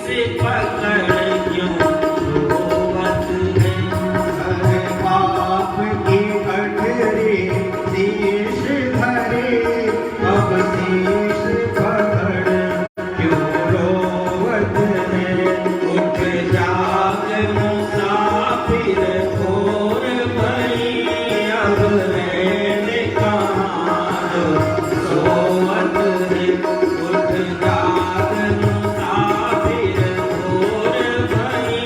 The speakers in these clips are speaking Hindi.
उसे पकड़ क्यों रोवत है। हर पाप की गठरी शीश धरे, अब शीश पकड़ क्यों रोवत है। उठ जाग मुसाफिर भोर भई, अब रहने कहाँ सोवत है। उठ जाग मुसाफिर भोर भई,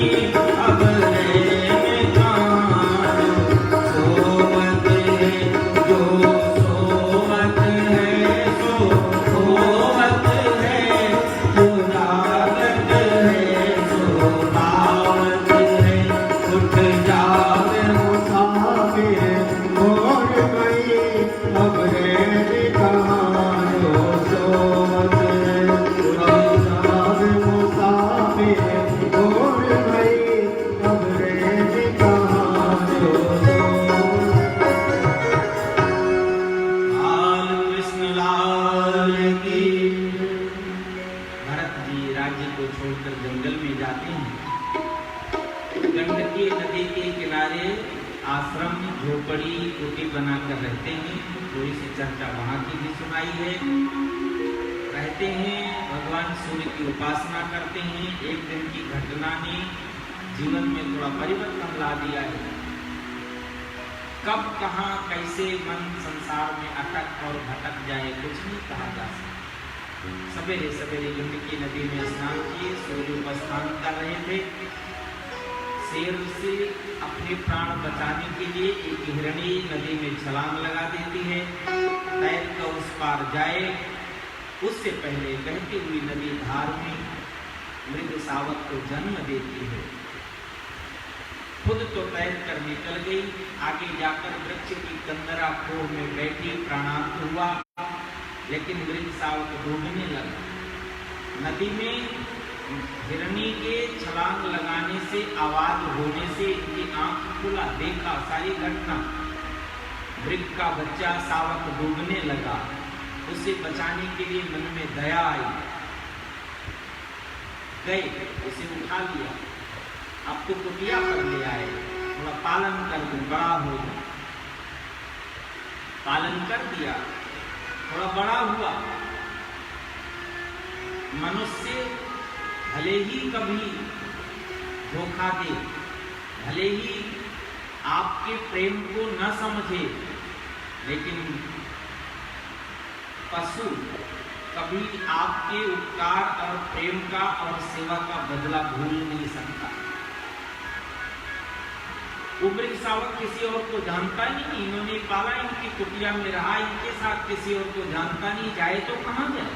अब रहने कहाँ सोवत है। जो सोवत है सो खोवत है, जो जागत है सो पावत है। उठ जाग मुसाफिर भोर भई, अब रहने कहाँ सोवत है। उठ जाग मुसाफिर भोर भई, अब रहने कहाँ सोवत बाल कृष्ण लाल की। भरत जी राज्य को छोड़कर जंगल में जाते हैं। गंडकी नदी के किनारे आश्रम झोपड़ी कुटी बनाकर रहते हैं। थोड़ी सी चर्चा वहां की भी सुनाई है। रहते हैं, भगवान सूर्य की उपासना करते हैं। एक दिन की घटना ने जीवन में थोड़ा परिवर्तन ला दिया है। कब कहाँ कैसे मन संसार में अटक और भटक जाए कुछ नहीं कहा जा सकता। सवेरे सवेरे गंडकी नदी में स्नान किए, सूर्य उपस्थान कर रहे थे। शेर से अपने प्राण बचाने के लिए एक हिरणी नदी में छलांग लगा देती है। तैर कर उस पार जाए, उससे पहले बहती हुई नदी धार में मृग सावक को जन्म देती है। खुद तो तैर कर निकल गई, आगे जाकर वृक्ष की कंदरा खोह में बैठी प्राणांत हुआ, लेकिन मृग सावक डूबने लगा। नदी में हिरणी के छलांग लगाने से, आवाज होने से इनकी आंख खुला, देखा सारी घटना। मृग का बच्चा सावक डूबने लगा। उसे बचाने के लिए मन में दया आई, गए उसे उठा लिया। अब तो कुटिया पर ले आए, थोड़ा पालन कर दो, बड़ा हो जाए। पालन कर दिया, थोड़ा बड़ा हुआ। मनुष्य भले ही कभी धोखा दे, भले ही आपके प्रेम को न समझे, लेकिन पशु कभी आपके उपकार और प्रेम का और सेवा का बदला भूल नहीं सकता। मृग सावक किसी और को जानता नहीं, इन्होंने पाला, इनकी कुटिया में रहा, इनके साथ किसी और को जानता नहीं, जाए तो कहां जाए।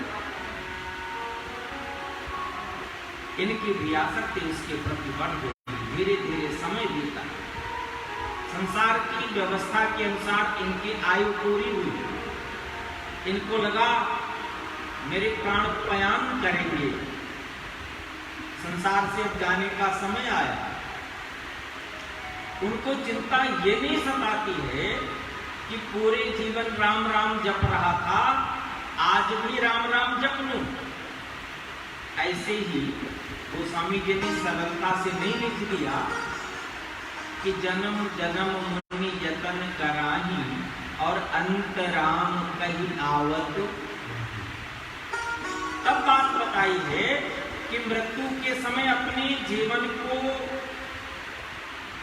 इनकी भी आसक्ति उसके प्रति बढ़ गई। धीरे धीरे समय बीता, संसार की व्यवस्था के अनुसार इनकी आयु पूरी हुई। इनको लगा मेरे प्राण पयान करेंगे, संसार से अब जाने का समय आया। उनको चिंता ये नहीं सताती है कि पूरे जीवन राम राम जप रहा था, आज भी राम राम जप लूं। ऐसे ही गोस्वामी जी ने सरलता से नहीं लिख दिया कि जन्म जन्म मुनि यतन कराही और अंतराम कहीं आवत। तब बात बताई है कि मृत्यु के समय अपने जीवन को,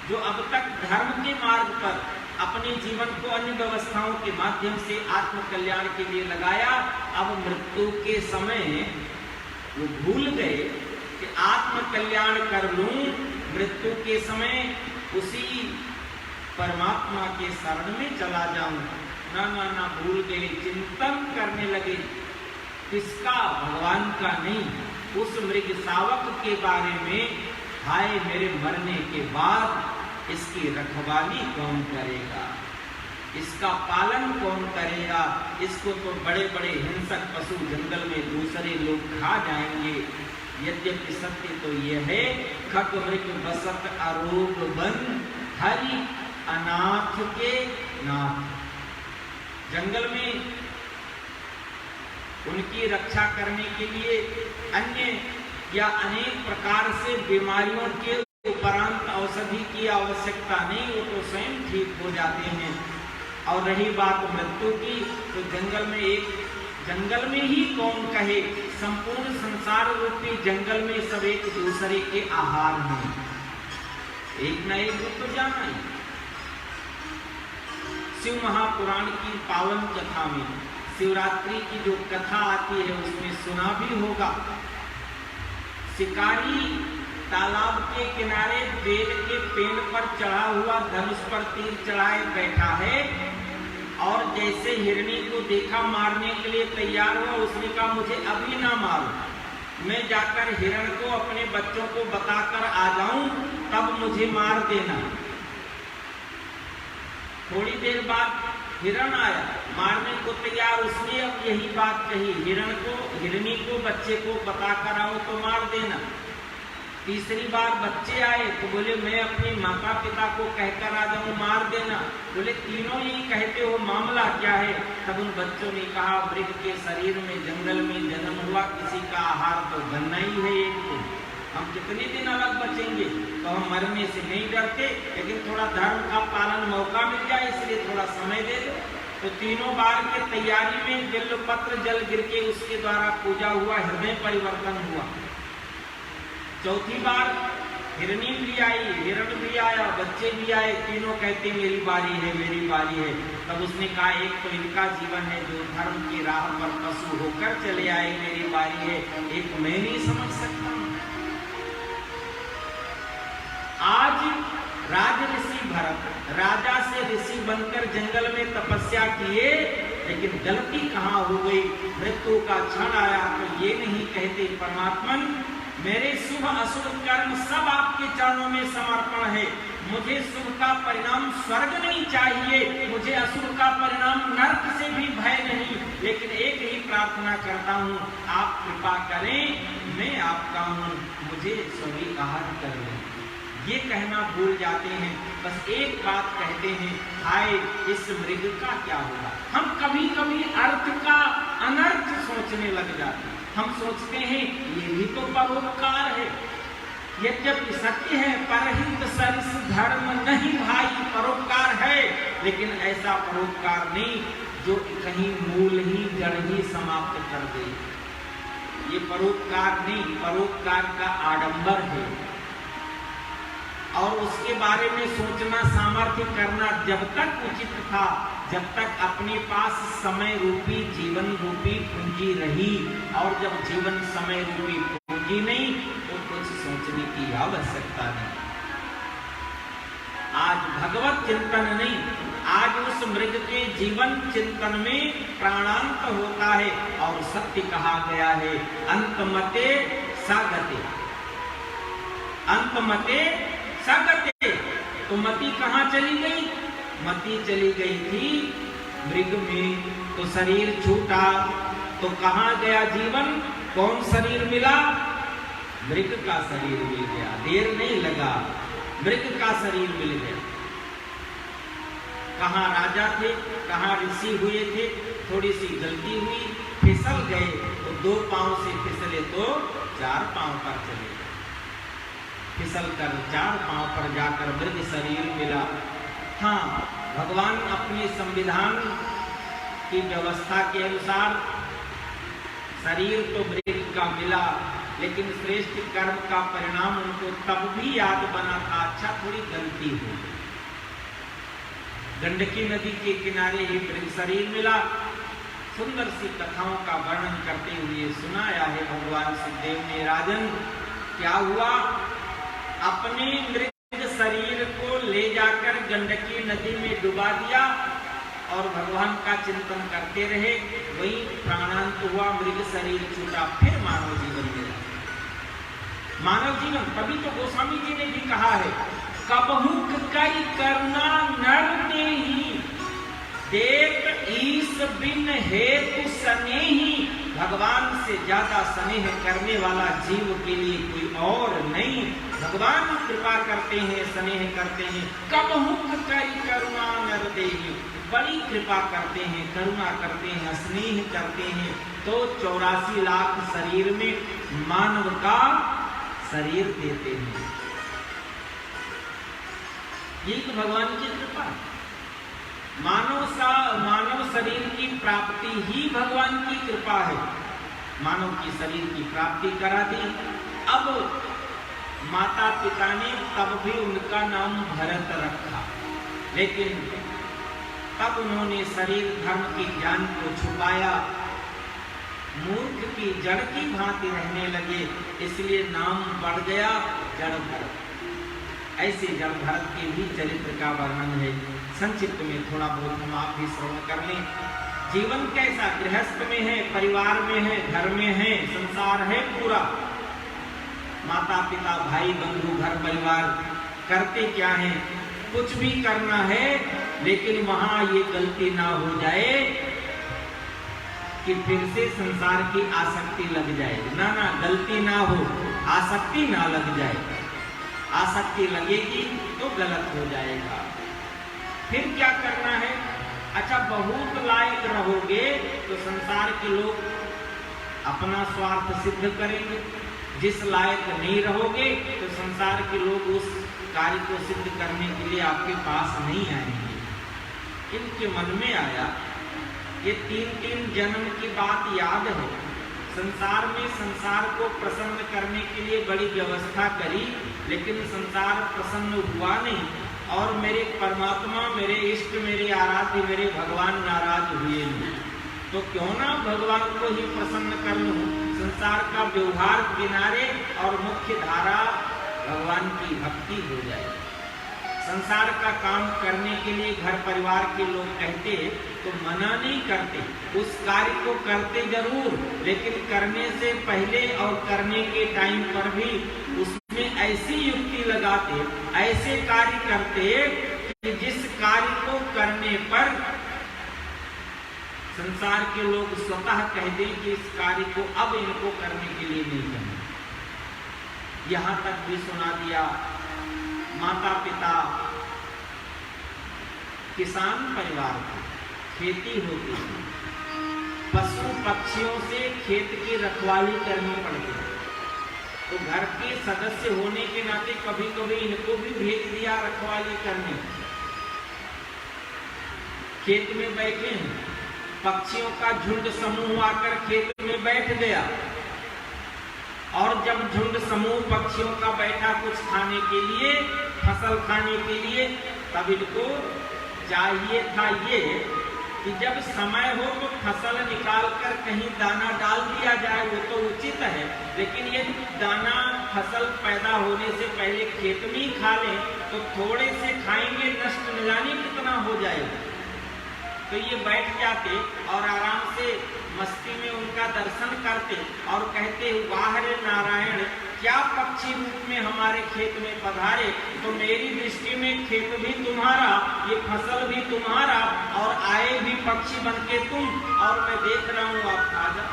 जो अब तक धर्म के मार्ग पर अपने जीवन को अन्य व्यवस्थाओं के माध्यम से आत्म कल्याण के लिए लगाया, अब मृत्यु के समय वो भूल गए कि आत्म कल्याण कर लूं। मृत्यु के समय उसी परमात्मा के शरण में चला जाऊं। ना भूल गए, चिंतन करने लगे किसका, भगवान का नहीं, उस मृग सावक के बारे में। हाय मेरे मरने के बाद इसकी रखवाली कौन करेगा, इसका पालन कौन करेगा। इसको तो बड़े बड़े हिंसक पशु जंगल में दूसरे लोग खा जाएंगे। यद्यपि सत्य तो यह है, खग मृग बसत आरोप बन, हरि अनाथ के नाथ। जंगल में उनकी रक्षा करने के लिए अन्य या अनेक प्रकार से बीमारियों के उपरांत औषधि की आवश्यकता नहीं, वो तो स्वयं ठीक हो जाते हैं। और रही बात मृत्यु की, तो जंगल में ही कौन कहे, संपूर्ण संसार रूपी जंगल में सब एक दूसरे के आहार हैं, एक न एक तो जाना ही। शिव महापुराण की पावन कथा में शिवरात्रि की जो कथा आती है उसमें सुना भी होगा। शिकारी तालाब के किनारे बेल के पेड़ पर चढ़ा हुआ धनुष पर तीर चढ़ाए बैठा है, और जैसे हिरणी को देखा मारने के लिए तैयार हुआ, उसने कहा मुझे अभी ना मारो, मैं जाकर हिरण को अपने बच्चों को बताकर आ जाऊं, तब मुझे मार देना। थोड़ी देर बाद हिरण आया, मारने को तैयार, उसने अब यही बात कही, हिरणी को बच्चे को बताकर आओ तो मार देना। तीसरी बार बच्चे आए तो बोले मैं अपने माता पिता को कहकर आ जाऊं, मार देना। बोले तीनों यही कहते हो, मामला क्या है? तब उन बच्चों ने कहा मृग के शरीर में जंगल में जन्म हुआ, किसी का आहार तो बनना ही है एक को, हम कितने दिन अलग बचेंगे, तो हम मरने से नहीं डरते, लेकिन थोड़ा धर्म का पालन मौका मिल जाए इसलिए थोड़ा समय दे दो। तो तीनों बार के तैयारी में बिल्व पत्र जल गिर के उसके द्वारा पूजा हुआ, हृदय परिवर्तन हुआ। चौथी बार हिरणी भी आई, हिरण भी आया, बच्चे भी आए, तीनों कहते मेरी बारी है मेरी बारी है। तब उसने कहा एक तो इनका जीवन है जो धर्म की राह पर पशु होकर चले आए, मेरी बारी है, एक मैं नहीं समझ सकता। आज राज ऋषि भरत राजा से ऋषि बनकर जंगल में तपस्या किए, लेकिन गलती कहाँ हो गई, मृत्यु का क्षण आया तो ये नहीं कहते परमात्मन मेरे शुभ अशुभ कर्म सब आपके चरणों में समर्पण है, मुझे शुभ का परिणाम स्वर्ग नहीं चाहिए, मुझे अशुभ का परिणाम नरक से भी भय नहीं, लेकिन एक ही प्रार्थना करता हूँ, आप कृपा करें, मैं आपका हूँ, मुझे स्वीकार कर लें। ये कहना भूल जाते हैं, बस एक बात कहते हैं, हाय इस मृग का क्या होगा। हम कभी कभी अर्थ का अनर्थ सोचने लग जाते हैं, हम सोचते हैं ये भी तो परोपकार है, यद्यपि सत्य है परहित सरिस धर्म नहीं भाई, परोपकार है, लेकिन ऐसा परोपकार नहीं जो कहीं मूल ही जड़ ही समाप्त कर दे। ये परोपकार नहीं, परोपकार का आडंबर है, और उसके बारे में सोचना सामर्थ्य करना जब तक उचित था, जब तक अपने पास समय रूपी जीवन रूपी पूंजी रही, और जब जीवन समय रूपी पूंजी नहीं तो कुछ सोचने की आवश्यकता नहीं। आज भगवत चिंतन नहीं, आज उस मृग के जीवन चिंतन में प्राणांत होता है, और सत्य कहा गया है अंतमते सगते, अंतमते सगते। तो मति कहाँ चली गई? मति चली गई थी मृग में, तो शरीर छूटा तो कहाँ गया जीवन? कौन शरीर मिला? मृग का शरीर मिल गया, देर नहीं लगा, मृग का शरीर मिल गया। कहाँ राजा थे, कहाँ ऋषि हुए थे, थोड़ी सी गलती हुई, फिसल गए, तो 2 पांव से फिसले तो 4 पांव पर चले, फिसल कर 4 पांव पर जाकर मृग शरीर मिला। हाँ, भगवान अपने संविधान की व्यवस्था के अनुसार शरीर तो मृग का मिला, लेकिन श्रेष्ठ कर्म का परिणाम उनको तब भी याद बना था, अच्छा थोड़ी गलती हुई। गंडकी नदी के किनारे ही मृग शरीर मिला। सुंदर सी कथाओं का वर्णन करते हुए सुनाया है भगवान सुखदेव ने, राजन क्या हुआ, अपने मृग शरीर को ले जाकर गंडकी नदी में डुबा दिया और भगवान का चिंतन करते रहे, वही प्राणांत हुआ, मृग शरीर छूटा, फिर मानव जीवन मिला। मानव जीवन, तभी तो गोस्वामी जी ने भी कहा है, कबहुक कई करुणा नर देहि, देख ईश बिन हेतु स्नेही। भगवान से ज्यादा स्नेह करने वाला जीव के लिए कोई और नहीं। भगवान कृपा करते हैं, स्नेह करते हैं। कबहुक कई करुणा नर देहि, बड़ी कृपा करते हैं, करुणा करते हैं, स्नेह करते हैं, तो 84 लाख शरीर में मानव का शरीर देते हैं। ये तो भगवान की कृपा है। मानव शरीर की प्राप्ति ही भगवान की कृपा है। मानव की शरीर की प्राप्ति करा दी। अब माता पिता ने तब भी उनका नाम भरत रखा, लेकिन तब उन्होंने शरीर धर्म की ज्ञान को छुपाया, मूर्ख की जड़ की भांति रहने लगे, इसलिए नाम बढ़ गया जड़ भरत। ऐसे जड़ भरत के भी चरित्र का वर्णन है। संक्षिप्त में थोड़ा बहुत हम आप भी श्रवण कर लें। जीवन कैसा, गृहस्थ में है, परिवार में है, घर में है, संसार है पूरा। माता पिता भाई बंधु घर परिवार करते क्या है, कुछ भी करना है, लेकिन वहां ये गलती ना हो जाए कि फिर से संसार की आसक्ति लग जाए। ना ना, गलती ना हो, आसक्ति ना लग जाए। आसक्ति लगेगी तो गलत हो जाएगा। फिर क्या करना है? अच्छा, बहुत लायक रहोगे तो संसार के लोग अपना स्वार्थ सिद्ध करेंगे। जिस लायक नहीं रहोगे तो संसार के लोग उस कार्य को सिद्ध करने के लिए आपके पास नहीं आएंगे। इनके मन में आया, ये 3-3 जन्म की बात याद है। संसार में संसार को प्रसन्न करने के लिए बड़ी व्यवस्था करी, लेकिन संसार प्रसन्न हुआ नहीं और मेरे परमात्मा, मेरे इष्ट, मेरे आराध्य, मेरे भगवान नाराज हुए नहीं। तो क्यों ना भगवान को ही प्रसन्न कर लूं। संसार का व्यवहार किनारे और मुख्य धारा भगवान की भक्ति हो जाए। संसार का काम करने के लिए घर परिवार के लोग कहते तो मना नहीं करते, उस कार्य को करते जरूर, लेकिन करने से पहले और करने के टाइम पर भी उसमें ऐसी युक्ति लगाते, ऐसे कार्य करते कि जिस कार्य को करने पर संसार के लोग स्वतः कह दें कि इस कार्य को अब इनको करने के लिए नहीं करना। यहां तक भी सुना दिया। माता पिता किसान परिवार की खेती होती है, पशु पक्षियों से खेत की रखवाली करनी पड़ती है, तो घर के सदस्य होने के नाते कभी कभी इनको भी भेज दिया रखवाली करने। खेत में बैठे हैं, पक्षियों का झुंड समूह आकर खेत में बैठ गया, और जब झुंड समूह पक्षियों का बैठा कुछ खाने के लिए, फसल खाने के लिए, तब इनको चाहिए था ये कि जब समय हो तो फसल निकालकर कहीं दाना डाल दिया जाए, वो तो उचित है, लेकिन ये दाना फसल पैदा होने से पहले खेत में ही खा लें तो थोड़े से खाएंगे, नष्ट न जाने कितना हो जाएगा। तो ये बैठ जाते और आराम से मस्ती में उनका दर्शन करते और कहते, वाह रे नारायण, क्या पक्षी रूप में हमारे खेत में पधारे। तो मेरी दृष्टि में खेत भी तुम्हारा, ये फसल भी तुम्हारा, और आए भी पक्षी बनके तुम, और मैं देख रहा हूँ आप खा जाओ।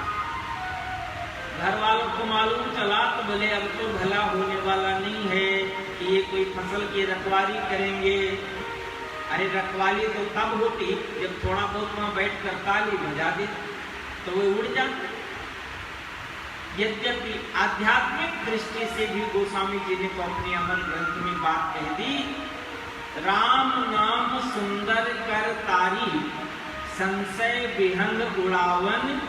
घर वालों को मालूम चला तो बोले अब तो भला होने वाला नहीं है कि ये कोई फसल की रखवाली करेंगे। अरे रखवाली तो तब होती जब थोड़ा बहुत वहां बैठ कर ताली बजा दे तो वो उड़ जाते। यद्यपि आध्यात्मिक दृष्टि से भी गोस्वामी जी ने तो अपने अमर ग्रंथ में बात कह दी, राम नाम सुंदर कर तारी, संशय विहंग उड़ावन।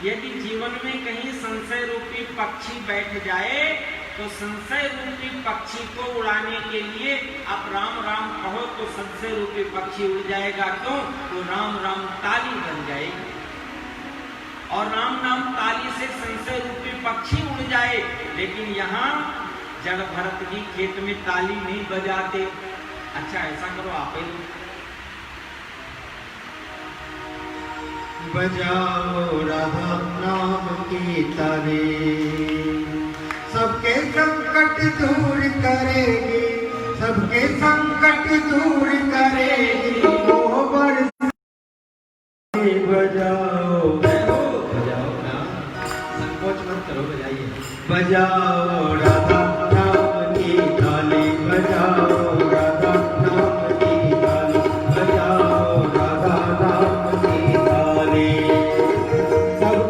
यदि जीवन में कहीं संशय रूपी पक्षी बैठ जाए तो संशय रूपी पक्षी को उड़ाने के लिए आप राम राम कहो तो संशय रूपी पक्षी उड़ जाएगा। क्यों? तो राम राम ताली बन जाएगी, और राम नाम ताली से संशय रूपी पक्षी उड़ जाए। लेकिन यहाँ जड़ भरत जी खेत में ताली नहीं बजाते। अच्छा ऐसा करो आप ही बजाओ राधा नाम की ताली, सबके संकट दूर करेगी, सबके संकट दूर करेगी। वो बरसात बजाओ, बजाओ ना, संकोच मत करो, बजाइए। बजाओ राधा नाम की ताली, बजाओ राधा नाम की ताली, बजाओ राधा नाम की ताली। सब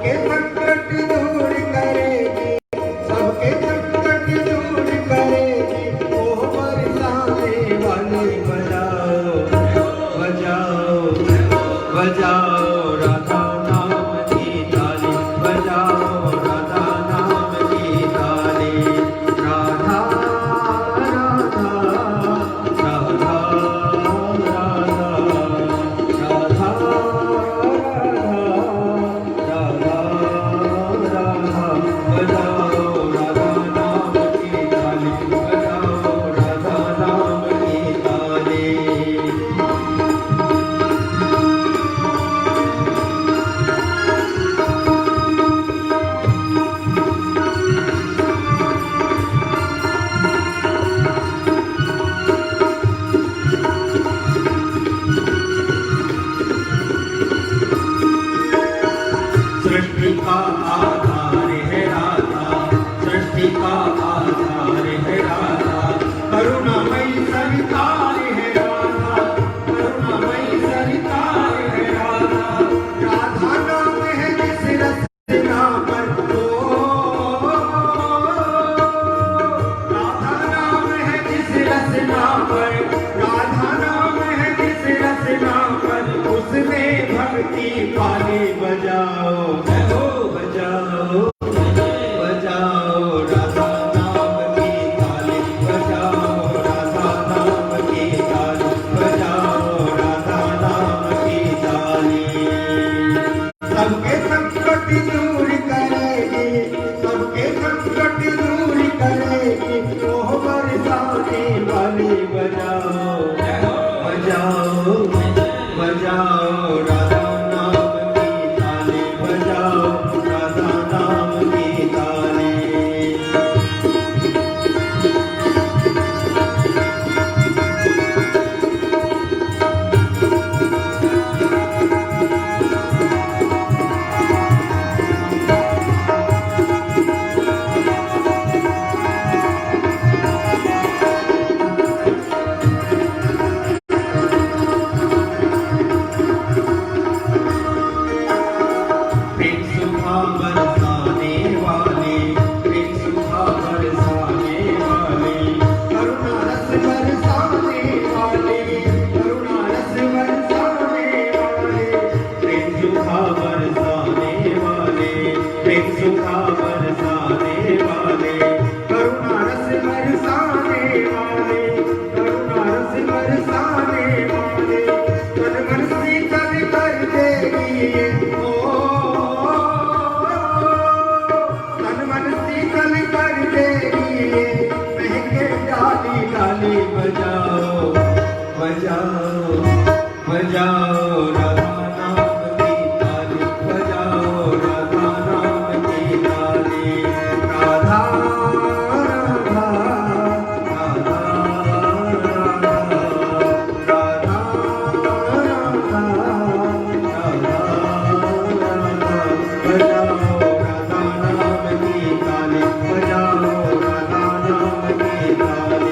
करुणामयी सरितार है राधा, करुणामयी सरितार है राधा। राधा नाम है जिस रचना पर ओ, राधा नाम है जिस रचना पर, राधा नाम है जिस रचना पर, उसमें भक्ति पाली बजाओ जय हो बजाओ बजाओ राधा नाम की ताली बजाओ, राधा नाम की ताली बजाओ, राधा नाम की ताली। सबके संकट दूर करेगी, सबके संकट दूर करेगी, मोह बरसाने वाली बजाओ बजाओ बजाओ राधा नाम की ताली बजाओ, राधा नाम की ताली। प्रेम सुधा बरसाने वाले, प्रेम सुधा बरसाने वाले, करुणा रस बरसाने वाले, करुणा रस बरसाने वाले, प्रेम सुधा बरसाने वाले, प्रेम सुधा बरसाने वाले, करुणा रस बरसाने वाले, करुणा रस बरसाने वाले, तन मन शीतल कर देगी ये ओ, तन मन शीतल कर देगी ये, महके डाली डाली बजाओ बजाओ बजाओ राधा नाम की ताली बजाओ, राधा नाम की ताली। राधा राधा राधा राधा राधा राधा बजाओ राधा नाम की ताली बजाओ, राधा नाम की ताली।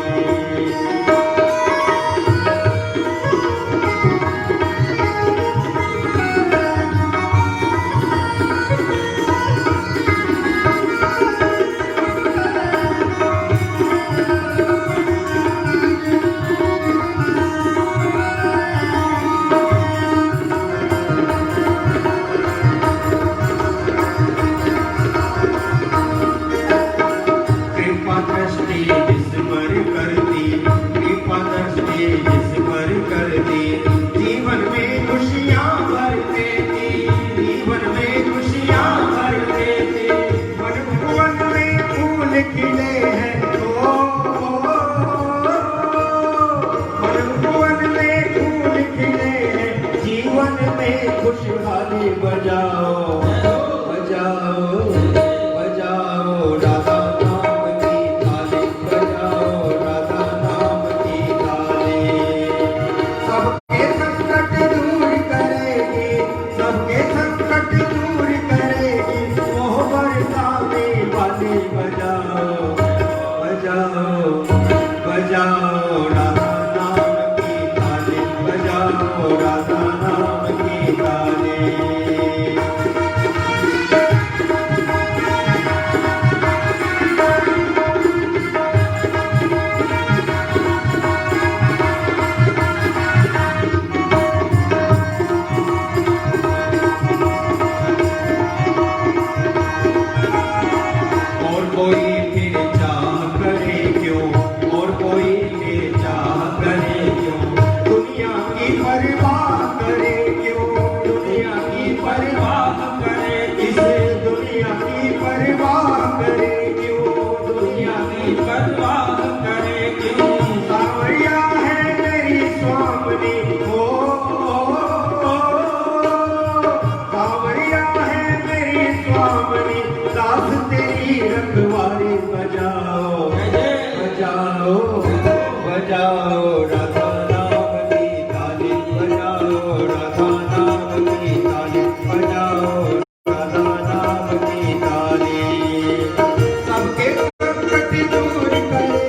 कृपा दृष्टि जिस पर करती, कृपा दृष्टि जिस पर करती, जीवन में खुशियाँ भर देती, जीवन में खुशियाँ भर देती। मन भुवन में फूल खिले हैं ओ, मन भुवन में फूल खिले हैं, जीवन में खुशहाली बजाओ बजाओ बजाओ राधा नाम की ताली बजाओ, राधा नाम की ताली। सबके संकट दूर करेगी, सबके संकट दूर करेगी, मोह बरसाने वाली बजाओ बजाओ बजाओ राधा नाम की ताली बजाओ, राधा नाम की ताली। और कोई फिर चाह करे क्यों, और कोई फिर चाह करे क्यों, दुनिया की परवाह करे क्यों, दुनिया की परवाह करे, इसे दुनिया की परवाह करे क्यों, दुनिया की परवाह करे क्यों। सावरिया है मेरी स्वामिनी ओ, सावरिया है मेरी स्वामिनी, दास तेरी रखवारी बजाओ बजाओ बजाओ राधा नाम की ताली बजाओ, राधा नाम की ताली बजाओ, राधा नाम की ताली। सबके संकट दूर करे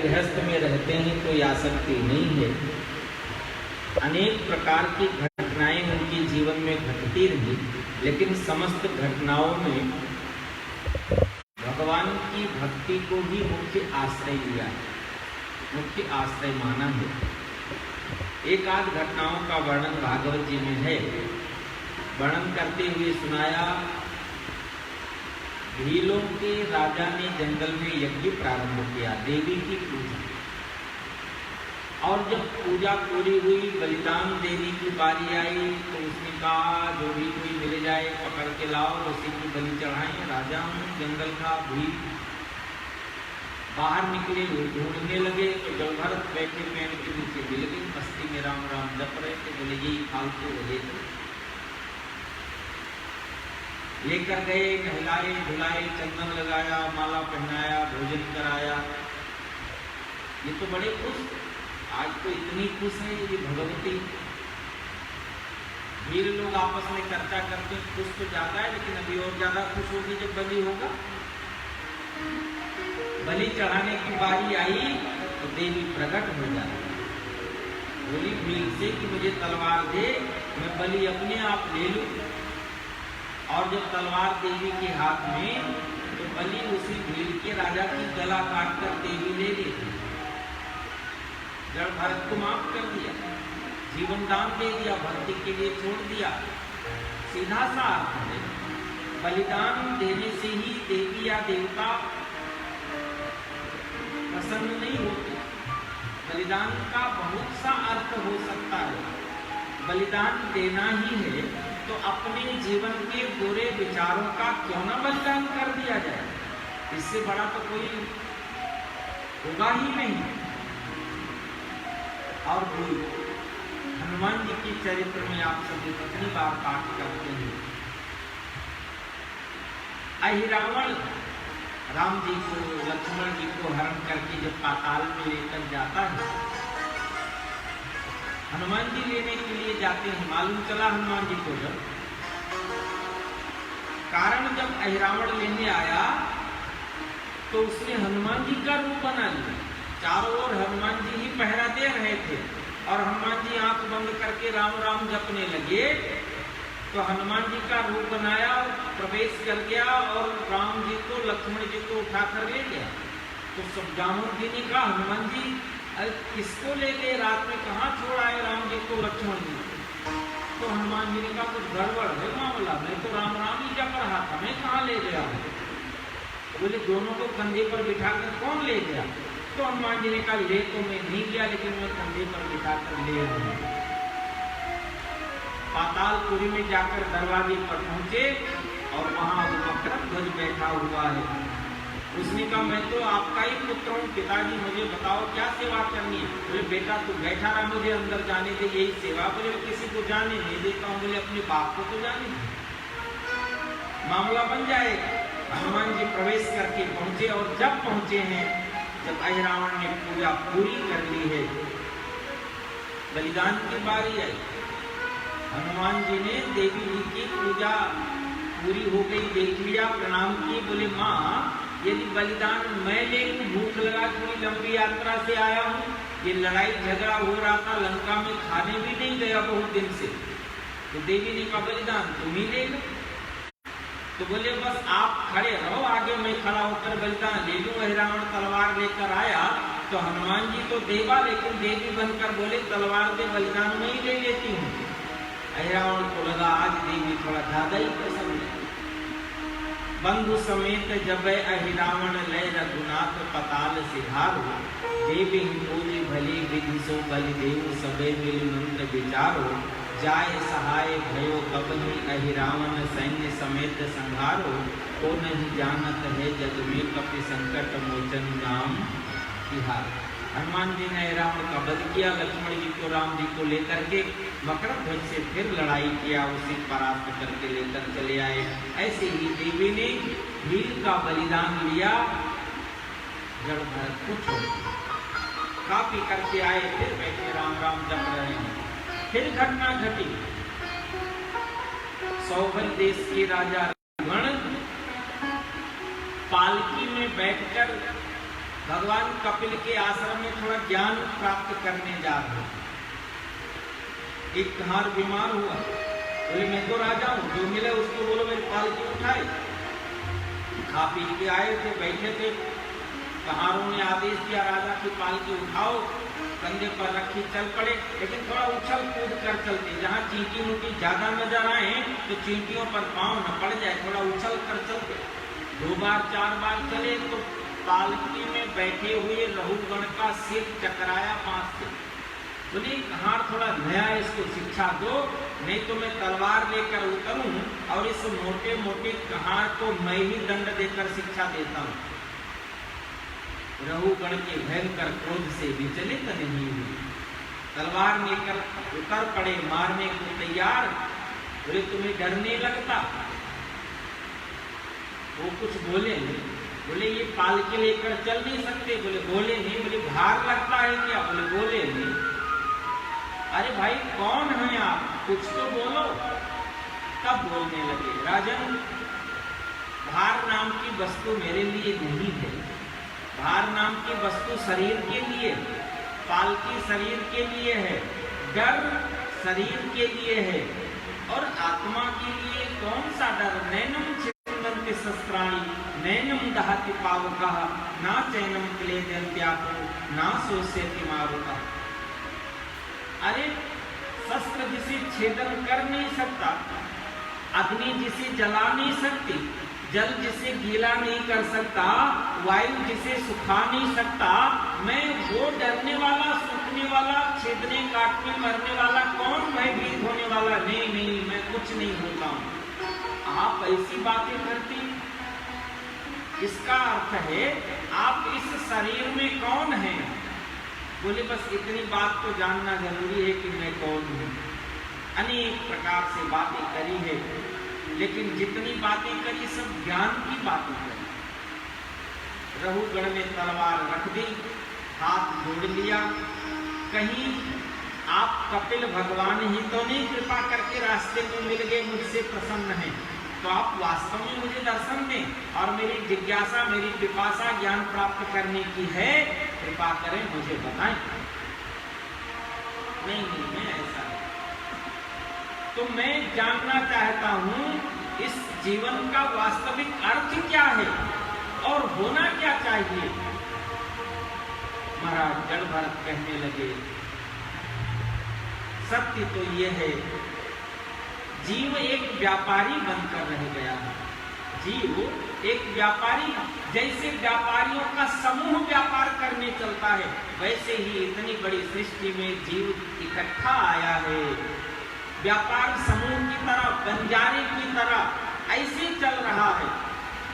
गृहस्थ में रहते हैं कोई आसक्ति नहीं है। अनेक प्रकार की घटनाएं उनके जीवन में घटती रही, लेकिन समस्त घटनाओं में भगवान की भक्ति को ही मुख्य आश्रय लिया है, मुख्य आश्रय माना है। एक आध घटनाओं का वर्णन भागवत जी में है। वर्णन करते हुए सुनाया, भीलों के राजा ने जंगल में यज्ञ प्रारंभ किया, देवी की पूजा। और जब पूजा पूरी हुई, बलिदान देने की बारी आई, तो उसने कहा जो भी कोई मिल जाए पकड़ के लाओ, उसी की बलि चढ़ाएं। राजा हूँ, जंगल का भी बाहर निकले, ढूंढने लगे तो जलभरत बैठे पेड़ के नीचे मिल गए, मस्ती में राम राम जप रहे थे। बोले यही फालतू रहे थे। लेकर गए, नहलाए धुलाए, चंदन लगाया, माला पहनाया, भोजन कराया। ये तो बड़े खुश, आज तो इतनी खुश है ये भगवती। वीर लोग आपस में चर्चा करते हैं, खुश तो ज्यादा है, लेकिन अभी और ज्यादा खुश होगी जब बलि होगा। बलि चढ़ाने की बारी आई तो देवी प्रकट हो जाती, बोली भील से कि मुझे तलवार दे, मैं बलि अपने आप ले लूं। और जब तलवार देवी के हाथ में, तो बलि उसी भील के राजा की गला काट कर देवी ले लेती। जड़ भरत को माफ कर दिया, जीवन दान दे दिया, भक्ति के लिए छोड़ दिया। सीधा सा अर्थ है, बलिदान देने से ही देवी या देवता प्रसन्न नहीं होते। बलिदान का बहुत सा अर्थ हो सकता है। बलिदान देना ही है तो अपने जीवन के बुरे विचारों का क्यों ना बलिदान कर दिया जाए, इससे बड़ा तो कोई होगा ही नहीं। और भी हनुमान जी के चरित्र में आप सभी कितनी बार पाठ करते हैं। अहिरावण राम जी को, लक्ष्मण जी को हरण करके जब पाताल में लेकर जाता है, हनुमान जी लेने के लिए जाते हैं। मालूम चला हनुमान जी को, जब कारण जब अहिरावण लेने आया तो उसने हनुमान जी का रूप बना लिया। चारों ओर हनुमान जी ही पहरा दे रहे थे और हनुमान जी आंख बंद करके राम राम जपने लगे, तो हनुमान जी का रूप बनाया, प्रवेश कर गया और राम जी को, लक्ष्मण जी को उठाकर ले गया। तो सब जामुन जी ने कहा, हनुमान जी किसको ले गए, रात में कहाँ छोड़ आए राम जी को, लक्ष्मण जी को? तो हनुमान जी ने कहा कुछ गड़बड़ है मामला, मैं तो राम राम ही जप रहा था, मैं कहाँ ले गया? बोले दोनों को कंधे पर बिठाकर कौन ले गया? तो हनुमान जी ने कहा ले तो मैं नहीं गया, लेकिन मैं कंधे पर बिठाकर ले आया। पातालपुरी में जाकर दरवाजे पर पहुंचे और वहां मकरंद ध्वज बैठा हुआ है। उसने कहा मैं तो आपका ही पुत्र हूँ पिताजी, मुझे बताओ क्या सेवा करनी है? बोले बेटा तू बैठा रहा, मुझे अंदर जाने दे, यही सेवा। बोले किसी को जाने नहीं देता हूँ। बोले अपने बाप को तो जाने दे, मामला बन जाएगा। हनुमान जी प्रवेश करके पहुंचे और जब पहुंचे हैं, जब अहिरावण ने पूजा पूरी कर ली है, बलिदान की बारी आई। हनुमान जी ने देवी जी की पूजा पूरी हो गई, देख लिया, प्रणाम किए। बोले माँ यदि बलिदान मैं ले लूं, भूख लगा, थोड़ी लंबी यात्रा से आया हूँ, ये लड़ाई झगड़ा हो रहा था, लंका में खाने भी नहीं गया बहुत दिन से। तो देवी ने कहा बलिदान तुम ही ले लो। तो बोले बस आप खड़े रहो, आगे मैं खड़ा होकर बलिदान ले लूं। अहिरावण तलवार लेकर आया तो हनुमान जी तो देवा, लेकिन देवी बनकर बोले तलवार दे, बलिदान मैं ही ले लेती हूँ। अहिरावण को लगा आज देवी थोड़ा ज्यादा ही पसंद है। बंधु समेत जब अहिरावण लय रघुनाथ पताल सिधारो, देवी पूजी भली विधि सो बलि देव सबे मिल मंत्र विचारो, जाय सहाय भयो कबहि अहिरावण सैन्य समेत संहारो, को नहीं जानत है जग में कपि संकट मोचन नाम तिहार। हनुमान जी ने रावण का वध किया, लक्ष्मण जी को, राम जी को लेकर के मकरंद ध्वज से फिर लड़ाई किया, उसे परास्त करके लेकर चले आए। ऐसे ही देवी ने भील का बलिदान लिया, जड़ भरत को छोड़ खा पी करके आए, फिर बैठे राम राम जप रहे हैं। फिर घटना घटी, सौभल देश के राजा रावण पालकी में बैठकर भगवान कपिल के आश्रम में थोड़ा ज्ञान प्राप्त करने जा रहे थे। एक कहार बीमार हुआ, बोले मैं तो राजा हूँ, जो मिले उसको बोलो मेरी पालकी उठाए। खा पी के आए थे, बैठे थे, कहारों ने आदेश दिया राजा की पालकी उठाओ, कंधे पर रखी, चल पड़े। लेकिन थोड़ा उछल कूद कर चलते, जहाँ चींटी मुटी ज्यादा नजर आए तो चींटियों पर पांव न पड़ जाए, थोड़ा उछल कर चलते। 2 बार 4 बार चले तो पालकी में बैठे हुए रहुगण का सिर टकराया 5 से। बोले कहार थोड़ा नया, इसको शिक्षा दो, नहीं तो मैं तलवार लेकर उतरूं और इस मोटे मोटे कहार को मैं ही दंड देकर शिक्षा देता हूं। रहुगण के भयंकर क्रोध से विचलित नहीं हुई, तलवार लेकर उतर पड़े, मारने को तैयार। बोले तुम्हें डर नहीं लगता? वो कुछ बोले नहीं। बोले ये पालकी लेकर चल नहीं सकते? बोले नहीं। बोले भार लगता है क्या? बोले नहीं। अरे भाई कौन है आप, कुछ तो बोलो। तब बोलने लगे, राजन भार नाम की वस्तु मेरे लिए नहीं है। भार नाम की वस्तु शरीर के लिए, पालकी शरीर के लिए है, डर शरीर के लिए है, और आत्मा के लिए कौन सा डर? नैनम छिन्दन्ति शस्त्राणि नैनम दहति पावकः ना चैनम क्लेदन्त्यापो ना शोष्यति मारुतः। अरे शस्त्र जिसे छेदन कर नहीं सकता, अग्नि जिसे जला नहीं सकती, जल जिसे गीला नहीं कर सकता, वायु जिसे सुखा नहीं सकता, मैं वो डरने वाला, सूखने वाला, छेदने काटने मरने वाला कौन? भयभीत होने वाला? नहीं, मैं कुछ नहीं होता हूं। आप ऐसी बातें करती, इसका अर्थ है आप इस शरीर में कौन हैं? बोले बस इतनी बात तो जानना जरूरी है कि मैं कौन हूं। अनेक प्रकार से बातें करी है, लेकिन जितनी बातें करी सब ज्ञान की बातें करी। रहुगण ने तलवार रख दी, हाथ जोड़ लिया, कहीं आप कपिल भगवान ही तो नहीं कृपा करके रास्ते में मिल गए, मुझसे प्रसन्न हैं, तो आप वास्तव में मुझे दर्शन दें और मेरी जिज्ञासा, मेरी पिपासा ज्ञान प्राप्त करने की है, कृपा करें मुझे बताएं। नहीं, मैं ऐसा नहीं। तो मैं जानना चाहता हूं इस जीवन का वास्तविक अर्थ क्या है और होना क्या चाहिए। महाराज जड़ भरत कहने लगे, सत्य तो ये है, जीव एक व्यापारी बनकर रह गया है। जीव एक व्यापारी, जैसे व्यापारियों का समूह व्यापार करने चलता है, वैसे ही इतनी बड़ी सृष्टि में जीव इकट्ठा आया है। व्यापार समूह की तरह, बंजारे की तरह ऐसे चल रहा है।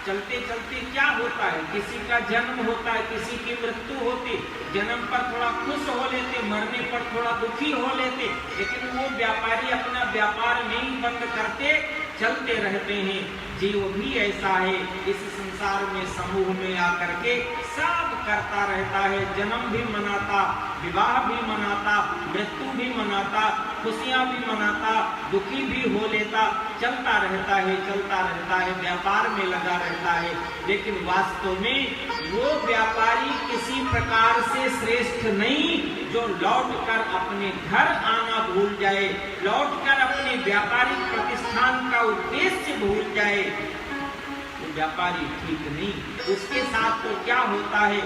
चलते चलते क्या होता है, किसी का जन्म होता है, किसी की मृत्यु होती, जन्म पर थोड़ा खुश हो लेते, मरने पर थोड़ा दुखी हो लेते, लेकिन वो व्यापारी अपना व्यापार नहीं बंद करते, चलते रहते हैं। जीव भी ऐसा है, इस संसार में समूह में आकर के सब करता रहता है, जन्म भी मनाता, विवाह भी मनाता, मृत्यु भी मनाता, खुशियां भी मनाता, दुखी भी हो लेता, चलता रहता है, चलता रहता है, व्यापार में लगा रहता है। लेकिन वास्तव में वो व्यापारी किसी प्रकार से श्रेष्ठ नहीं जो लौटकर अपने घर आना भूल जाए, लौटकर अपने व्यापारिक प्रतिष्ठान का उद्देश्य भूल जाए। वो व्यापारी ठीक नहीं। उसके साथ तो क्या होता है,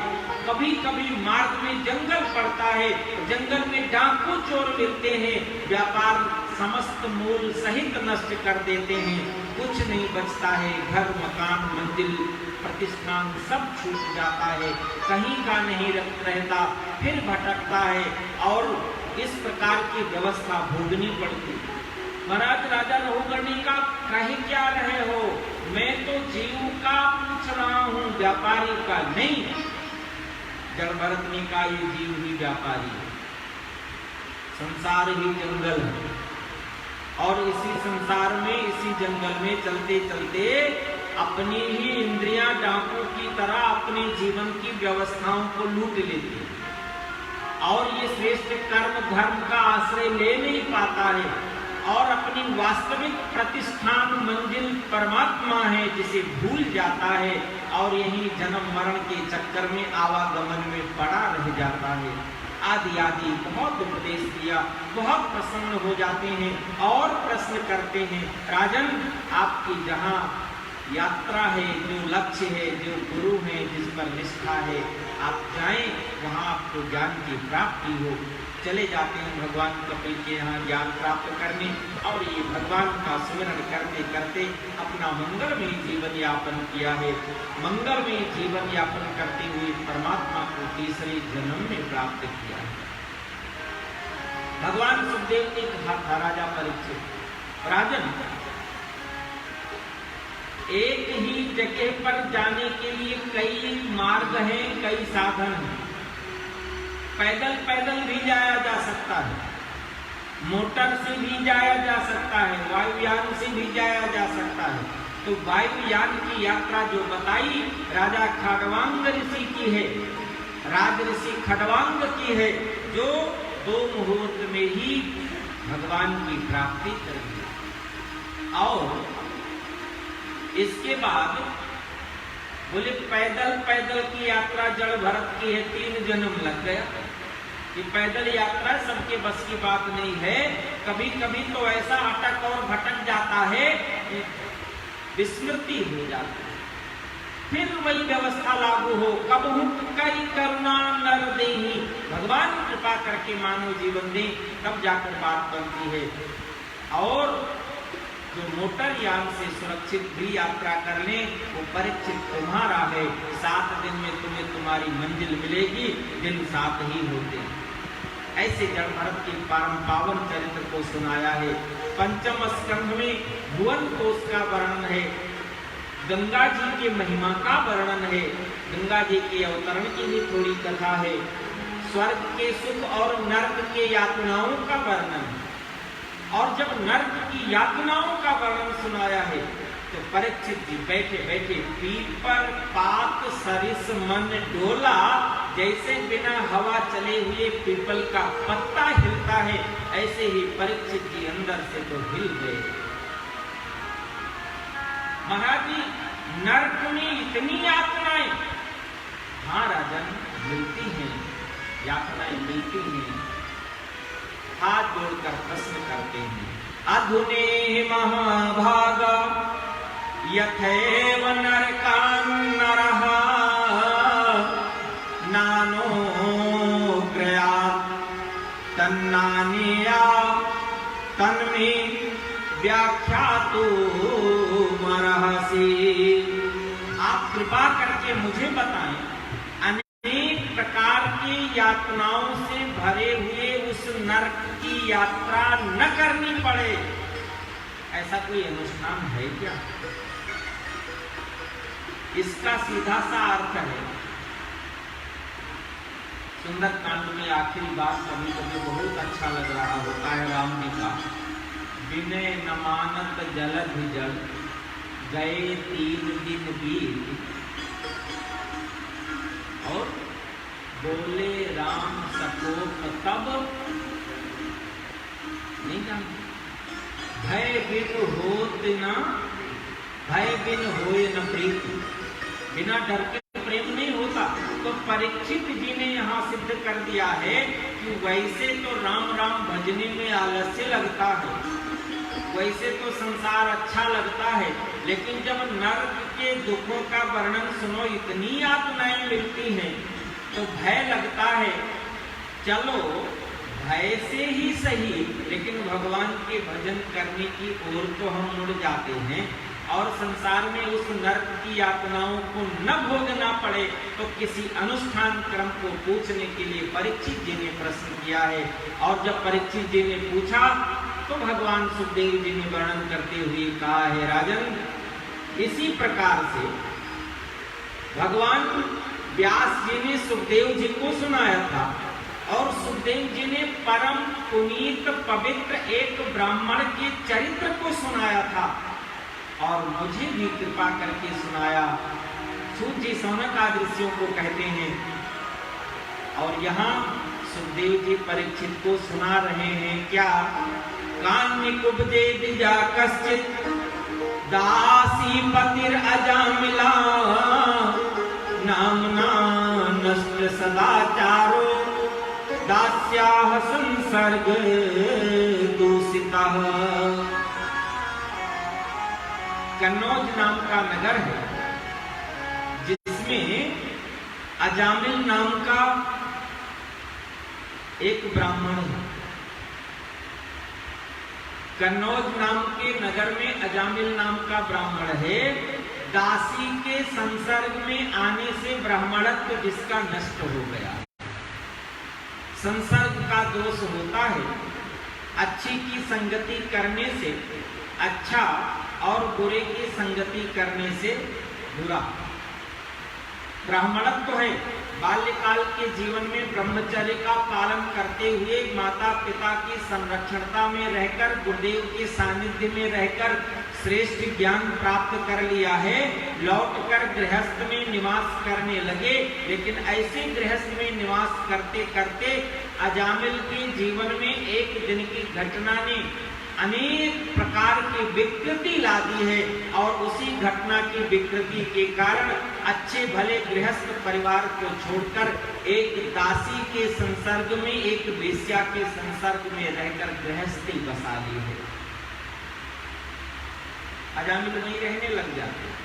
कभी कभी मार्ग में जंगल पड़ता है, जंगल में डाकू चोर मिलते हैं, व्यापार समस्त मूल सहित नष्ट कर देते हैं, कुछ नहीं बचता है, घर मकान मंजिल प्रतिष्ठान सब छूट जाता है, कहीं का नहीं रहता, फिर भटकता है और इस प्रकार की व्यवस्था भोगनी पड़ती। महाराज राजा रहुगणी का कहीं क्या रहे हो, मैं तो जीव का पूछ रहा हूं, व्यापारी का नहीं। जड़ भरत ने कहा ये जीव ही व्यापारी है, संसार ही जंगल है और इसी संसार में, इसी जंगल में चलते चलते अपनी ही इंद्रियां डाकू की तरह अपने जीवन की व्यवस्थाओं को लूट लेती है और ये श्रेष्ठ कर्म धर्म का आश्रय ले नहीं पाता है। और अपनी वास्तविक प्रतिष्ठान मंजिल परमात्मा है, जिसे भूल जाता है और यही जन्म मरण के चक्कर में आवागमन में पड़ा रह जाता है। आदि आदि बहुत उपदेश दिया, बहुत प्रसन्न हो जाते हैं और प्रश्न करते हैं, राजन आपकी जहाँ यात्रा है, जो लक्ष्य है, जो गुरु है, जिस पर निष्ठा है, आप जाएं, वहाँ आपको ज्ञान की प्राप्ति हो। चले जाते हैं भगवान कपिल के यहाँ ज्ञान प्राप्त करने, और ये भगवान का स्मरण करते करते अपना मंगलमय जीवन यापन किया है। मंगलमय जीवन यापन करते हुए परमात्मा को तीसरे जन्म में प्राप्त किया है। भगवान सुखदेव ने कहा था राजा परीक्षित, राजन एक ही जगह पर जाने के लिए कई मार्ग हैं, कई साधन हैं। पैदल पैदल भी जाया जा सकता है, मोटर से भी जाया जा सकता है, वायुयान से भी जाया जा सकता है। तो वायुयान की यात्रा जो बताई राजा खडवांग ऋषि की है, राज ऋषि खडवांग की है, जो 2 मुहूर्त में ही भगवान की प्राप्ति करेगी। और इसके बाद बोले पैदल पैदल की यात्रा जड़ भरत की है, 3 जन्म लग गया। ये पैदल यात्रा सबके बस की बात नहीं है। कभी कभी तो ऐसा अटक और भटक जाता है, विस्मृति हो जाती है, फिर वही व्यवस्था लागू हो। कब कई करुणा नर देही, भगवान कृपा करके मानव जीवन दे, तब जाकर बात बनती है। और जो मोटर यान से सुरक्षित भी यात्रा कर ले, वो परीक्षित तुम्हारा है। 7 दिन में तुम्हें तुम्हारी मंजिल मिलेगी, दिन 7 ही होते हैं। ऐसे जड़ भरत के परम पावन चरित्र को सुनाया है। 5म स्कंध में भुवन कोश का वर्णन है, गंगा जी के महिमा का वर्णन है, गंगा जी के अवतरण की भी थोड़ी कथा है, स्वर्ग के सुख और नर्क के यातनाओं का वर्णन है। और जब नर्क की यातनाओं का वर्णन सुनाया है, तो परीक्षित जी बैठे बैठे पीपर पात सरिस मन डोला, जैसे बिना हवा चले हुए पीपल का पत्ता हिलता है, ऐसे ही परीक्षित जी अंदर से तो हिल गए। महाराज जी, नर्क में इतनी यातनाएं, हाँ राजन मिलती हैं, यातनाएं मिलती हैं। हाथ जोड़कर प्रश्न करते हैं, अधुने महाभागा यथैव नरकान् नरः नानो ग्रयात् तन्नानेया तन्मे व्याख्यातु मरहसि। आप कृपा करके मुझे बताएं, अनेक प्रकार की यातनाओं से भरे हुए उस नरक की यात्रा न करनी पड़े, ऐसा कोई अनुष्ठान है क्या? इसका सीधा सा अर्थ है, सुंदरकांड में आखिरी बात कभी कभी बहुत अच्छा लग रहा होता है राम जी का, विनय न मानत जलधि जल गए 3 दिन बीत, और बोले राम सकोप तब नहीं जानते, भय बिन होत न भय बिन होए न प्रीति, बिना डर के प्रेम नहीं होता। तो परीक्षित जी ने यहाँ सिद्ध कर दिया है कि वैसे तो राम राम भजने में आलस्य लगता है, वैसे तो संसार अच्छा लगता है, लेकिन जब नरक के दुखों का वर्णन सुनो, इतनी यातनाएं मिलती हैं, तो भय लगता है। चलो भय से ही सही, लेकिन भगवान के भजन करने की ओर तो हम मुड़ जाते हैं, और संसार में उस नरक की यातनाओं को न भोगना पड़े, तो किसी अनुष्ठान क्रम को पूछने के लिए परीक्षित जी ने प्रश्न किया है। और जब परीक्षित जी ने पूछा, तो भगवान सुखदेव जी ने वर्णन करते हुए कहा है, राजन इसी प्रकार से भगवान व्यास जी ने सुखदेव जी को सुनाया था, और सुखदेव जी ने परम पुनीत पवित्र एक ब्राह्मण के चरित्र को सुनाया था, और मुझे भी कृपा करके सुनाया। सूत जी सौनक आदि ऋषियों को कहते हैं, और यहाँ सुखदेव जी परीक्षित को सुना रहे हैं क्या? कान में कुब्जे दिजा कश्चित दासी पतिर अजामिला नामना नष्ट सदाचारो दास्याह संसर्ग दूषिता। कन्नौज नाम का नगर है जिसमें अजामिल नाम का एक ब्राह्मण है। कन्नौज नाम के नगर में अजामिल नाम का ब्राह्मण है। दासी के संसर्ग में आने से ब्राह्मणत्व जिसका नष्ट हो गया। संसर्ग का दोष होता है अच्छी की संगति करने से अच्छा और बुरे की संगति करने से बुरा। ब्राह्मणत्व है बाल्यकाल के जीवन में ब्रह्मचर्य का पालन करते हुए माता पिता की संरक्षणता में रहकर गुरुदेव के सानिध्य में रहकर श्रेष्ठ ज्ञान प्राप्त कर लिया है। लौटकर गृहस्थ में निवास करने लगे, लेकिन ऐसे गृहस्थ में निवास करते करते अजामिल के जीवन में एक दिन की घटना ने अनेक प्रकार की विकृति ला दी है और उसी घटना की विकृति के कारण अच्छे भले गृहस्थ परिवार को छोड़कर एक दासी के संसर्ग में, एक वेश्या के संसर्ग में रहकर गृहस्थी बसा ली है। अजामिल वहीं रहने लग जाते।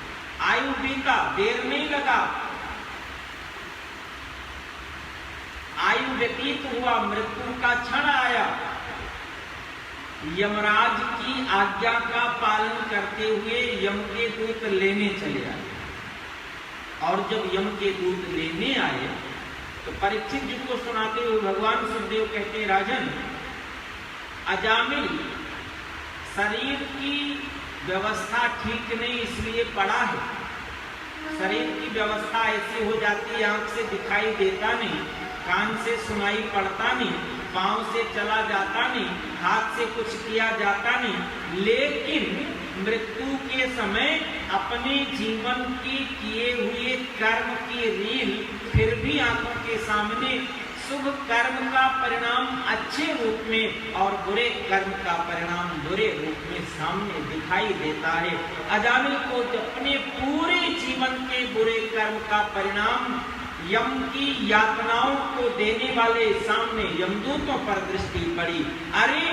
आयु बीता, देर नहीं लगा, आयु व्यतीत हुआ, मृत्यु का क्षण आया। यमराज की आज्ञा का पालन करते हुए यम के दूत लेने चले आए और जब यम के दूत लेने आए तो परीक्षित जी को सुनाते हुए भगवान सुखदेव कहते, राजन अजामिल शरीर की व्यवस्था ठीक नहीं इसलिए पड़ा है। शरीर की व्यवस्था ऐसी हो जाती है, आंख से दिखाई देता नहीं, कान से सुनाई पड़ता नहीं, पांव से चला जाता नहीं, हाथ से कुछ किया जाता नहीं, लेकिन मृत्यु के समय अपने जीवन की किए हुए कर्म की रील फिर भी आंखों के सामने शुभ कर्म का परिणाम अच्छे रूप में और बुरे कर्म का परिणाम बुरे रूप में सामने दिखाई देता है। अजामिल को अपने पूरे जीवन के बुरे कर्म का परिणाम यम की यातनाओं को देने वाले सामने यमदूतों पर दृष्टि पड़ी। अरे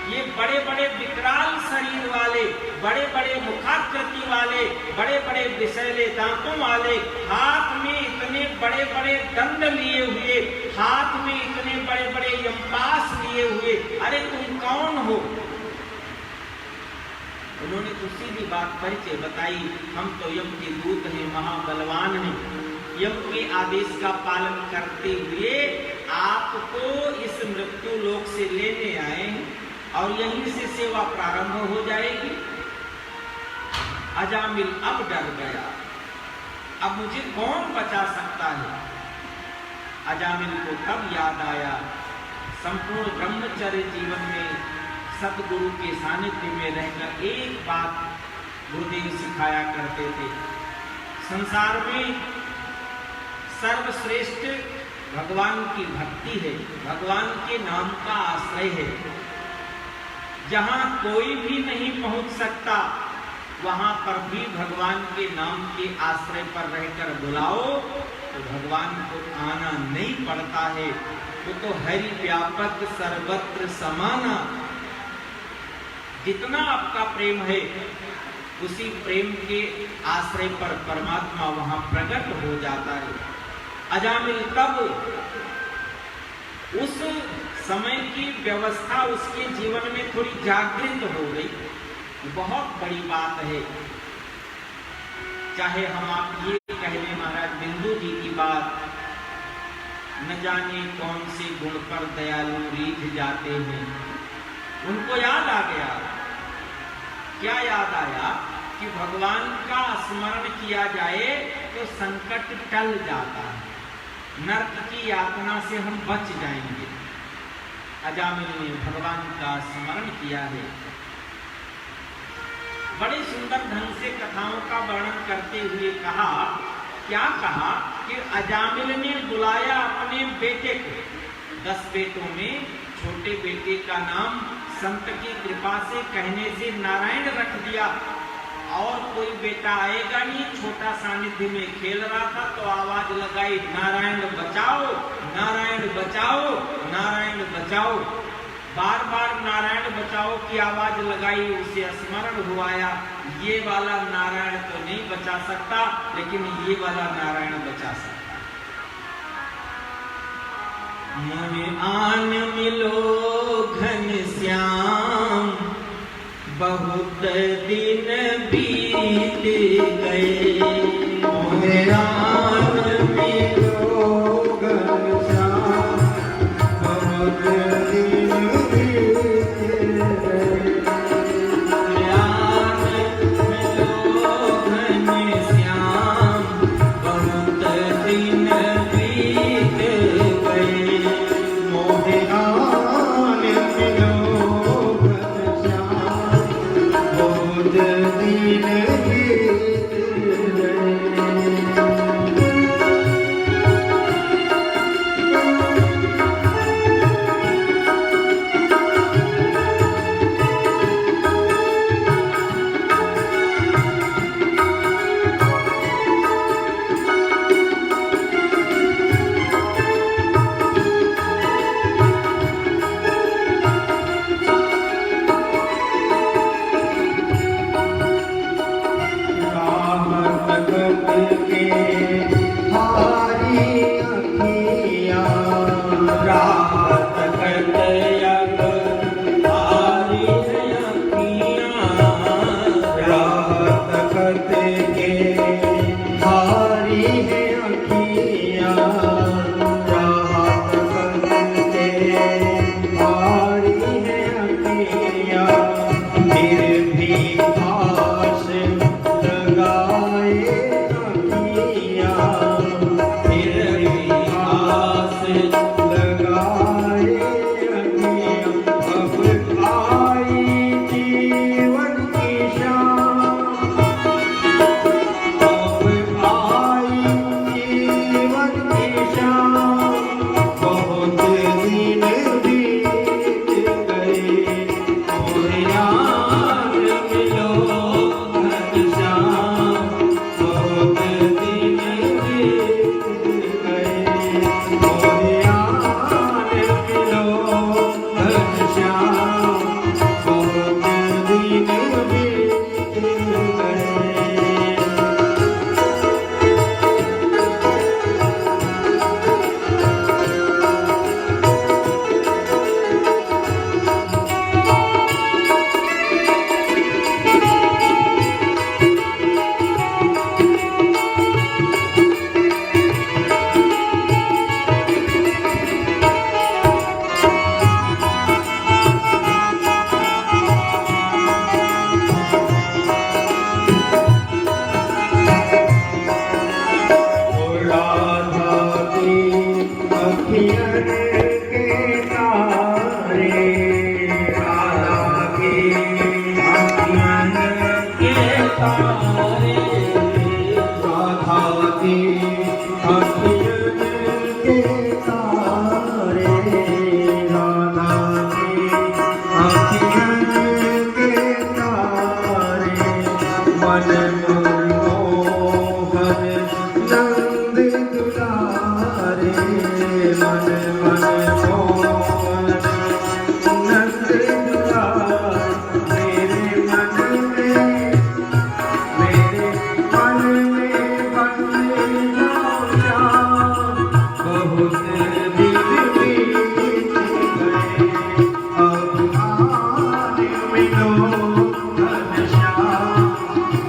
ये बड़े बड़े विकराल शरीर वाले, बड़े बड़े मुखाकृति वाले, बड़े बड़े विषैले दांतों वाले, हाथ में इतने बड़े बड़े दंड लिए हुए, हाथ में इतने बड़े बड़े यमपास लिए हुए, अरे तुम कौन हो? उन्होंने तो सीधी बात परिचय बताई, हम तो यम के दूत हैं, महाबलवान हैं। यम के आदेश का पालन करते हुए आपको इस मृत्यु लोक से लेने आए हैं और यहीं से सेवा प्रारंभ हो जाएगी। अजामिल अब डर गया, अब मुझे कौन बचा सकता है? अजामिल को तब याद आया संपूर्ण ब्रह्मचर्य जीवन में सतगुरु के सानिध्य में रहकर एक बात गुरुदेव सिखाया करते थे, संसार में सर्वश्रेष्ठ भगवान की भक्ति है, भगवान के नाम का आश्रय है। जहां कोई भी नहीं पहुंच सकता वहां पर भी भगवान के नाम के आश्रय पर रहकर बुलाओ तो भगवान को आना नहीं पड़ता है। वो तो हरि व्यापक सर्वत्र समाना। जितना आपका प्रेम है उसी प्रेम के आश्रय पर परमात्मा वहां प्रकट हो जाता है। अजामिल तब उस समय की व्यवस्था उसके जीवन में थोड़ी जागृत हो गई, बहुत बड़ी बात है। चाहे हम आप ये कह लें महाराज बिंदु जी की बात, न जाने कौन से गुण पर दयालु रीझ जाते हैं, उनको याद आ गया। क्या याद आया कि भगवान का स्मरण किया जाए तो संकट टल जाता है, नरक की यातना से हम बच जाएंगे। अजामिल ने भगवान का स्मरण किया है। बड़े सुंदर ढंग से कथाओं का वर्णन करते हुए कहा, क्या कहा कि अजामिल ने बुलाया अपने बेटे को 10 बेटों में छोटे बेटे का नाम संत की कृपा से कहने से नारायण रख दिया। और कोई बेटा आएगा नहीं, छोटा सानिध्य में खेल रहा था तो आवाज लगाई, नारायण बचाओ, नारायण बचाओ, नारायण बचाओ। बार बार नारायण बचाओ की आवाज लगाई, उसे स्मरण हुआ आया, ये वाला नारायण तो नहीं बचा सकता, लेकिन ये वाला नारायण बचा सकता। मन आन मिलो घनश्याम, बहुत दिन बीत गए। मन आन मिलो घनश्याम, बहुत दिन बीत गए। आन मिलो घनश्याम, बहुत दिन बीत गए। मोहे आन मिलो घनश्याम, बहुत दिन बीत गए।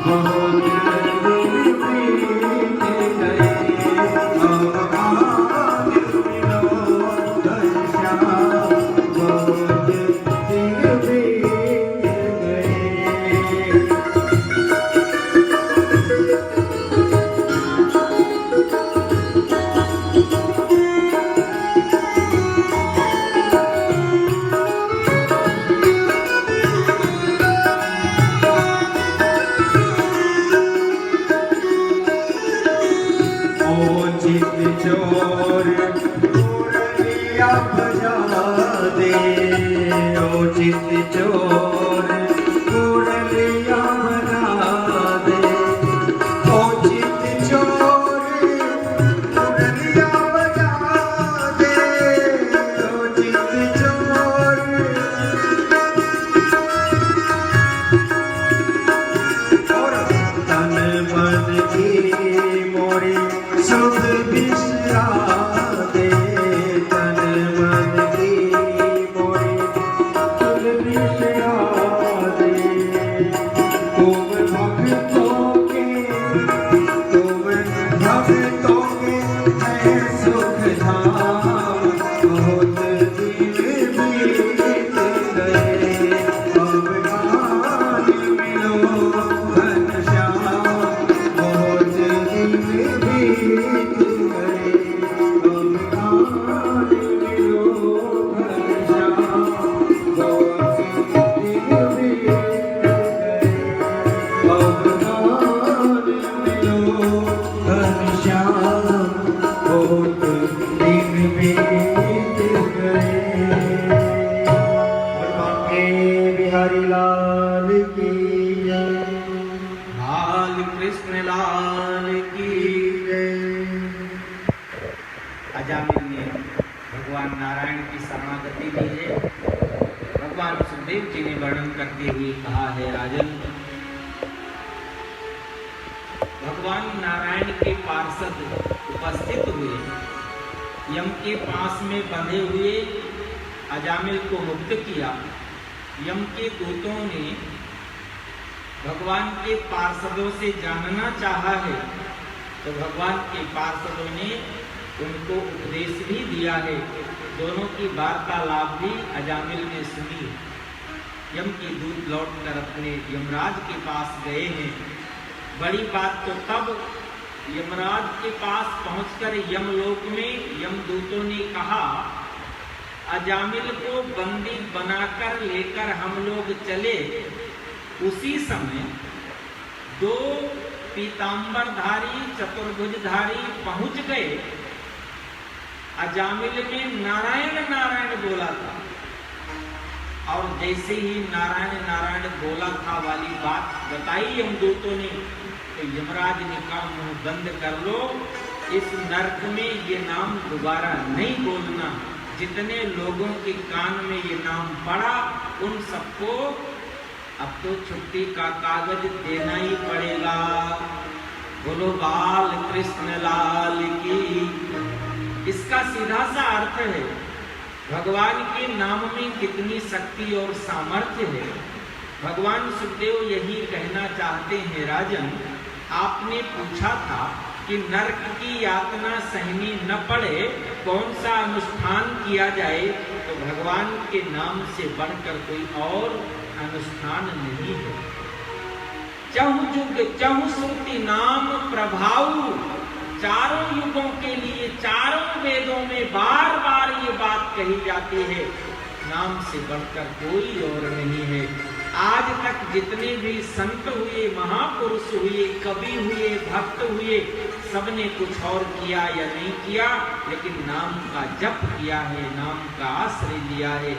बहुत अजामिल ने भगवान नारायण की शरणागति दी है। भगवान सुखदेव जी ने वर्णन करते हुए कहा है, राजन, भगवान नारायण के पार्षद उपस्थित हुए, यम के पास में बंधे हुए अजामिल को मुक्त किया। यम के दूतों ने भगवान के पार्षदों से जानना चाहा है, तो भगवान के पार्षदों ने उनको उपदेश भी दिया है। दोनों की वार्तालाप भी अजामिल ने सुनी। यम के दूत लौटकर अपने यमराज के पास गए हैं। बड़ी बात तो तब यमराज के पास पहुंचकर यमलोक में यमदूतों ने कहा, अजामिल को बंदी बनाकर लेकर हम लोग चले। उसी समय दो पीतांबरधारी चतुर्भुजधारी पहुंच गए। अजामिल ने नारायण नारायण बोला था, और जैसे ही नारायण नारायण बोला था वाली बात बताई यमदूतों ने, तो यमराज ने कहा, मुंह बंद कर लो, इस नरक में ये नाम दोबारा नहीं बोलना। जितने लोगों के कान में ये नाम पड़ा, उन सबको अब तो छुट्टी का कागज देना ही पड़ेगा। बोलो बाल कृष्ण लाल की। इसका सीधा सा अर्थ है, भगवान के नाम में कितनी शक्ति और सामर्थ्य है। भगवान सुखदेव यही कहना चाहते हैं, राजन, आपने पूछा था कि नरक की यातना सहनी न पड़े, कौन सा अनुष्ठान किया जाए, तो भगवान के नाम से बढ़कर कोई और अनुष्ठान नहीं है। चहु जुग चहु श्रुति नाम प्रभाव, चारों युगों के लिए चारों वेदों में बार बार ये बात कही जाती है, नाम से बढ़कर कोई और नहीं है। आज तक जितने भी संत हुए, महापुरुष हुए, कवि हुए, भक्त हुए, सबने कुछ और किया या नहीं किया, लेकिन नाम का जप किया है, नाम का आश्रय लिया है।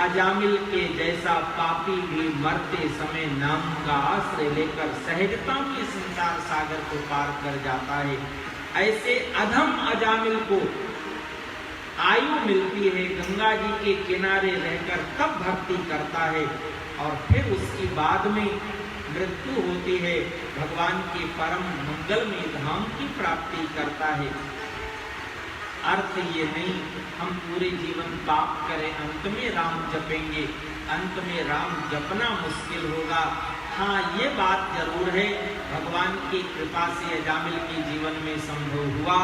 अजामिल के जैसा पापी भी मरते समय नाम का आश्रय लेकर सहजता की संसार सागर को पार कर जाता है। ऐसे अधम अजामिल को आयु मिलती है, गंगा जी के किनारे रहकर तब भक्ति करता है, और फिर उसकी बाद में मृत्यु होती है, भगवान के परम मंगलमय धाम की प्राप्ति करता है। अर्थ ये नहीं हम पूरे जीवन पाप करें, अंत में राम जपेंगे, अंत में राम जपना मुश्किल होगा। हाँ, ये बात जरूर है, भगवान की कृपा से अजामिल के जीवन में संभव हुआ,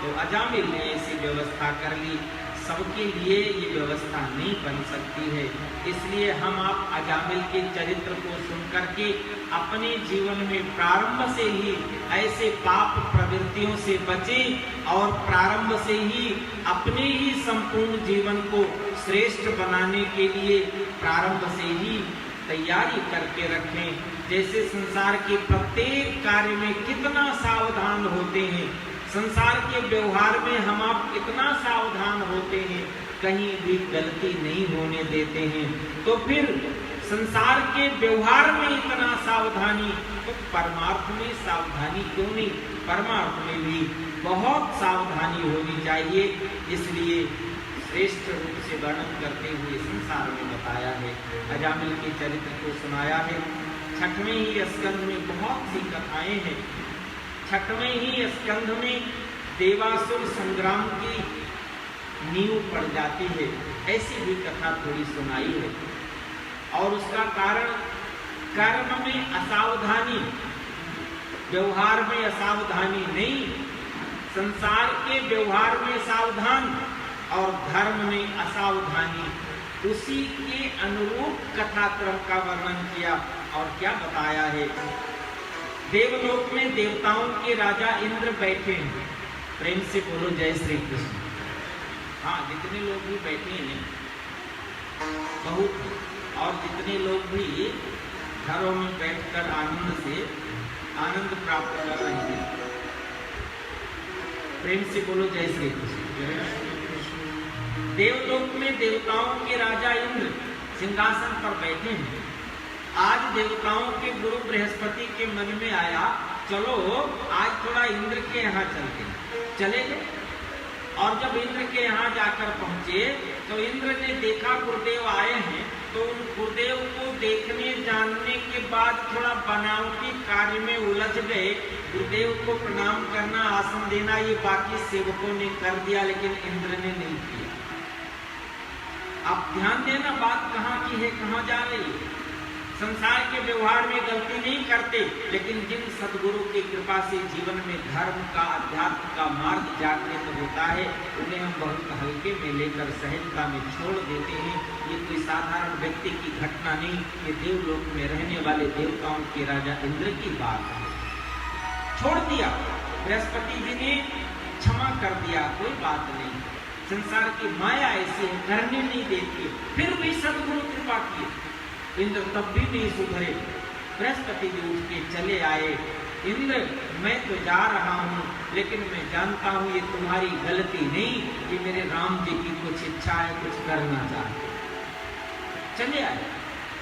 तो अजामिल ने ऐसी व्यवस्था कर ली। सबके लिए ये व्यवस्था नहीं बन सकती है, इसलिए हम आप अजामिल के चरित्र को सुनकर के अपने जीवन में प्रारंभ से ही ऐसे पाप प्रवृत्तियों से बचें, और प्रारंभ से ही अपने ही संपूर्ण जीवन को श्रेष्ठ बनाने के लिए प्रारंभ से ही तैयारी करके रखें। जैसे संसार के प्रत्येक कार्य में कितना सावधान होते हैं, संसार के व्यवहार में हम आप कितना सावधान होते हैं, कहीं भी गलती नहीं होने देते हैं, तो फिर संसार के व्यवहार में इतना सावधानी, तो परमार्थ में सावधानी क्यों नहीं, परमार्थ में भी बहुत सावधानी होनी चाहिए। इसलिए श्रेष्ठ रूप से वर्णन करते हुए संसार में बताया है, अजामिल के चरित्र को सुनाया है। छठवें ही स्कंध में बहुत सी कथाएं हैं। छठवें ही स्कंध में देवासुर संग्राम की नींव पड़ जाती है, ऐसी भी कथा थोड़ी सुनाई है। और उसका कारण कर्म में असावधानी, व्यवहार में असावधानी नहीं, संसार के व्यवहार में सावधान और धर्म में असावधानी, उसी के अनुरूप कथाक्रम का वर्णन किया। और क्या बताया है, देवलोक में देवताओं के राजा इंद्र बैठे हैं। प्रेम से बोलो जय श्री कृष्ण। हाँ, जितने लोग भी बैठे हैं बहुत, और जितने लोग भी घरों में बैठकर आनंद प्राप्त कर रहे हैं, प्रेम से बोलो जय श्री कृष्ण। देवलोक में देवताओं के राजा इंद्र सिंहासन पर बैठे हैं। आज देवताओं के गुरु बृहस्पति के मन में आया, चलो आज थोड़ा इंद्र के यहाँ चलते हैं। चले गए, और जब इंद्र के यहाँ जाकर पहुंचे तो इंद्र ने देखा गुरुदेव आए हैं, तो उन गुरुदेव को देखने जानने के बाद थोड़ा बनावटी कार्य में उलझ गए। गुरुदेव को प्रणाम करना, आसन देना, ये बाकी सेवकों ने कर दिया, लेकिन इंद्र ने नहीं किया। आप ध्यान देना, बात कहाँ की है, कहाँ जा रही है। संसार के व्यवहार में गलती नहीं करते, लेकिन जिन सदगुरु की कृपा से जीवन में धर्म का, अध्यात्म का मार्ग जागृत होता है, उन्हें हम बहुत हल्के में लेकर सहजता में छोड़ देते हैं। ये कोई साधारण व्यक्ति की घटना नहीं, ये देवलोक में रहने वाले देवताओं के राजा इंद्र की बात है। छोड़ दिया, बृहस्पति जी ने क्षमा कर दिया, कोई बात नहीं। संसार की माया ऐसी है, करने नहीं देती, फिर भी सदगुरु कृपा किए। इंद्र तब भी नहीं सुधरे। बृहस्पति जी उठ के चले आए, इंद्र मैं तो जा रहा हूँ, लेकिन मैं जानता हूँ ये तुम्हारी गलती नहीं, ये मेरे राम जी की कुछ इच्छा है, कुछ करना चाहते। चले आए।